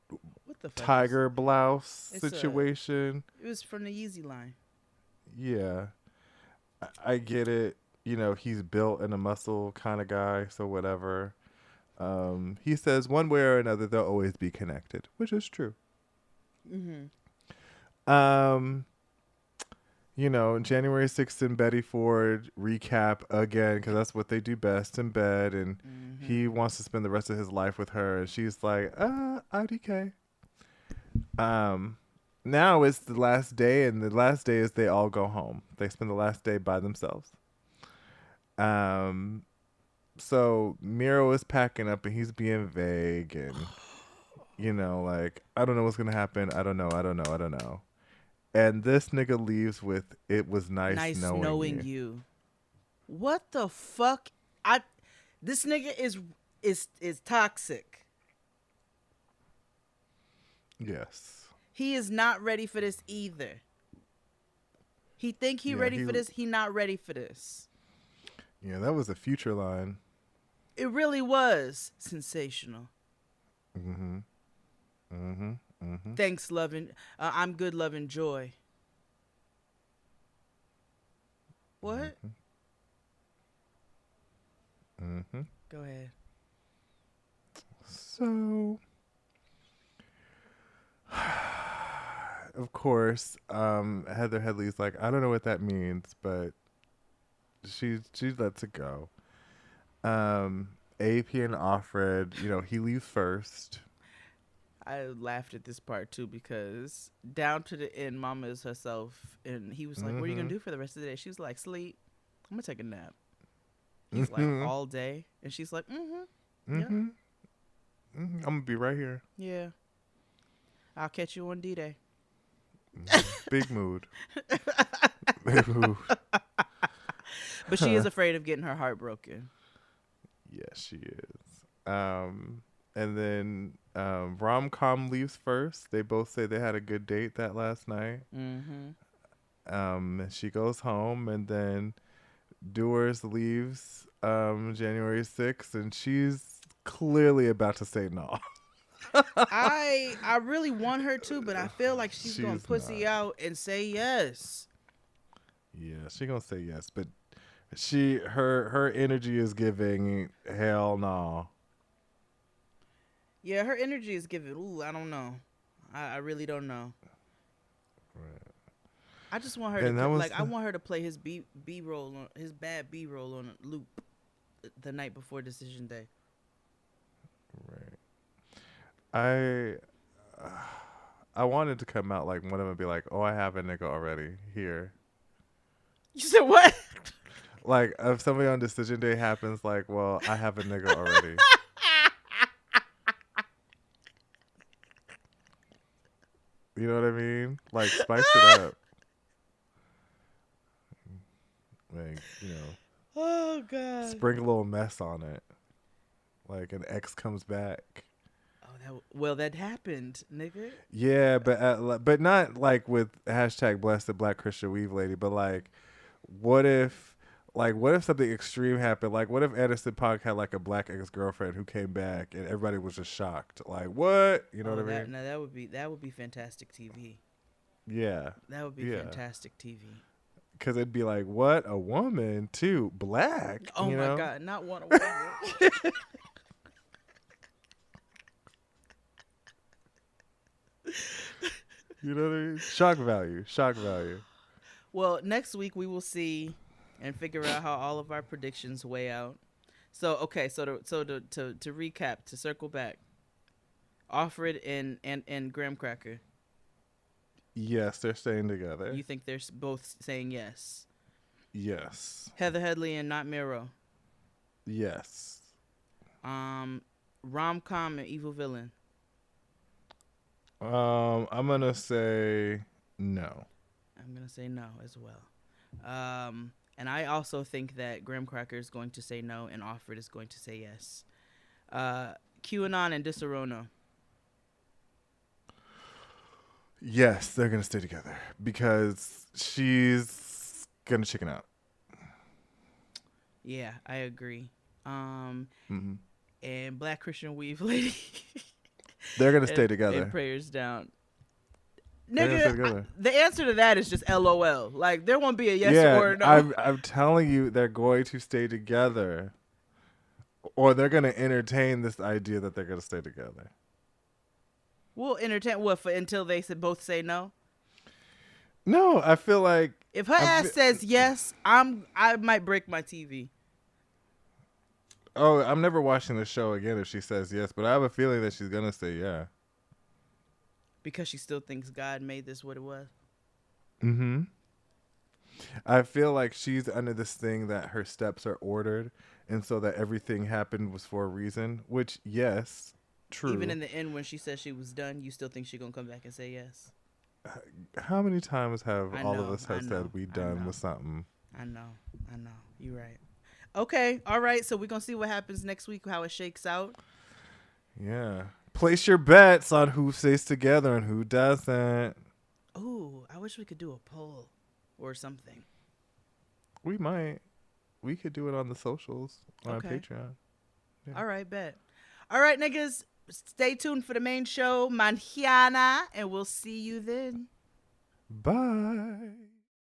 Speaker 4: What the fuck
Speaker 3: tiger blouse
Speaker 4: It's a-
Speaker 3: situation.
Speaker 4: It was from the Yeezy line.
Speaker 3: Yeah, I get it. You know, he's built and a muscle kind of guy, so whatever. He says one way or another they'll always be connected, which is true. You know, January 6th and Betty Ford recap again because that's what they do best in bed, and he wants to spend the rest of his life with her, and she's like, IDK. Now it's the last day, and the last day is they all go home. They spend the last day by themselves. So Miro is packing up, and he's being vague, and you know, like, I don't know what's gonna happen. I don't know. And this nigga leaves with, "It was nice knowing you."
Speaker 4: What the fuck? This nigga is toxic.
Speaker 3: Yes.
Speaker 4: He is not ready for this either. He think he ready for this. He not ready for this.
Speaker 3: Yeah, that was a Future line.
Speaker 4: It really was sensational. Thanks, loving. I'm good, loving joy. What? Go ahead.
Speaker 3: So, of course, Heather Headley's like, I don't know what that means, but she lets it go. AP and Offred, you know, he leaves first.
Speaker 4: I laughed at this part too because down to the end, Mama is herself, and he was like, "What are you gonna do for the rest of the day?" She was like, "Sleep. I'm gonna take a nap." He's like, "All day," and she's like, yeah,
Speaker 3: I'm gonna be right here.
Speaker 4: yeah. I'll catch you on D-Day."
Speaker 3: Big mood. Big mood.
Speaker 4: But she is afraid of getting her heart broken.
Speaker 3: Yes, she is. And then Rom-Com leaves first. They both say they had a good date that last night. She goes home, and then Doers leaves January 6th, and she's clearly about to say no.
Speaker 4: I really want her to, but I feel like she's gonna pussy out and say yes.
Speaker 3: Yeah, she gonna say yes, but her energy is giving hell no.
Speaker 4: Yeah, her energy is giving. Ooh, I don't know. I really don't know.
Speaker 3: Right.
Speaker 4: I just want her
Speaker 3: And
Speaker 4: to
Speaker 3: that was
Speaker 4: I want her to play his B roll on his bad B roll on a loop the night before decision day.
Speaker 3: Right. I wanted to come out like one of them and be like, "Oh, I have a nigga already here."
Speaker 4: You said what?
Speaker 3: Like if somebody on decision day happens, like, "Well, I have a nigga already." You know what I mean? Like spice it up. Like, you know,
Speaker 4: Oh God.
Speaker 3: sprinkle a little mess on it. Like an ex comes back.
Speaker 4: Oh, that happened, nigga.
Speaker 3: Yeah, but not like with hashtag bless the Black Christian Weave lady, but like, what if something extreme happened? Like, what if Anderson .Paak had like a black ex-girlfriend who came back and everybody was just shocked? Like, what? You know what I mean?
Speaker 4: No, that would be fantastic TV.
Speaker 3: Yeah.
Speaker 4: That would be fantastic TV.
Speaker 3: Because it'd be like, what? A woman too? Black?
Speaker 4: Oh
Speaker 3: you
Speaker 4: my
Speaker 3: know?
Speaker 4: God, not one woman.
Speaker 3: You know what I mean? Shock value.
Speaker 4: Well, next week we will see and figure out how all of our predictions weigh out. So okay, to recap, to circle back, Offred and Graham Cracker.
Speaker 3: Yes, they're staying together.
Speaker 4: You think they're both saying yes?
Speaker 3: Yes.
Speaker 4: Heather Headley and Not Miro.
Speaker 3: Yes.
Speaker 4: Rom-com and Evil Villain.
Speaker 3: I'm gonna say no.
Speaker 4: I'm gonna say no as well. And I also think that Graham Cracker is going to say no, and Offred is going to say yes. QAnon and Disaronno.
Speaker 3: Yes, they're gonna stay together because she's gonna chicken out.
Speaker 4: Yeah, I agree.
Speaker 3: Mm-hmm.
Speaker 4: And Black Christian Weave Lady.
Speaker 3: They're gonna stay together.
Speaker 4: And Prayers Down.
Speaker 3: They're gonna stay
Speaker 4: Nigga,
Speaker 3: together.
Speaker 4: the answer to that is just LOL. Like, there won't be a yes or a no.
Speaker 3: I'm telling you, they're going to stay together, or they're gonna entertain this idea that they're gonna stay together.
Speaker 4: We'll entertain until they both say no.
Speaker 3: No, I feel like
Speaker 4: If her ass says yes, I might break my TV.
Speaker 3: Oh, I'm never watching the show again if she says yes, but I have a feeling that she's gonna say yeah.
Speaker 4: Because she still thinks God made this what it was.
Speaker 3: Mm-hmm. I feel like she's under this thing that her steps are ordered, and so that everything happened was for a reason. Which, yes, true.
Speaker 4: Even in the end, when she said she was done, you still think she's gonna come back and say yes?
Speaker 3: How many times have all of
Speaker 4: know,
Speaker 3: us have said we done with something?
Speaker 4: I know. You're right. Okay, all right. So we're gonna see what happens next week, how it shakes out.
Speaker 3: Yeah. Place your bets on who stays together and who doesn't.
Speaker 4: Ooh, I wish we could do a poll or something.
Speaker 3: We might. We could do it on the socials on
Speaker 4: Okay.
Speaker 3: Patreon. Yeah.
Speaker 4: All right, bet. All right, niggas. Stay tuned for the main show, Mañana, and we'll see you then.
Speaker 3: Bye.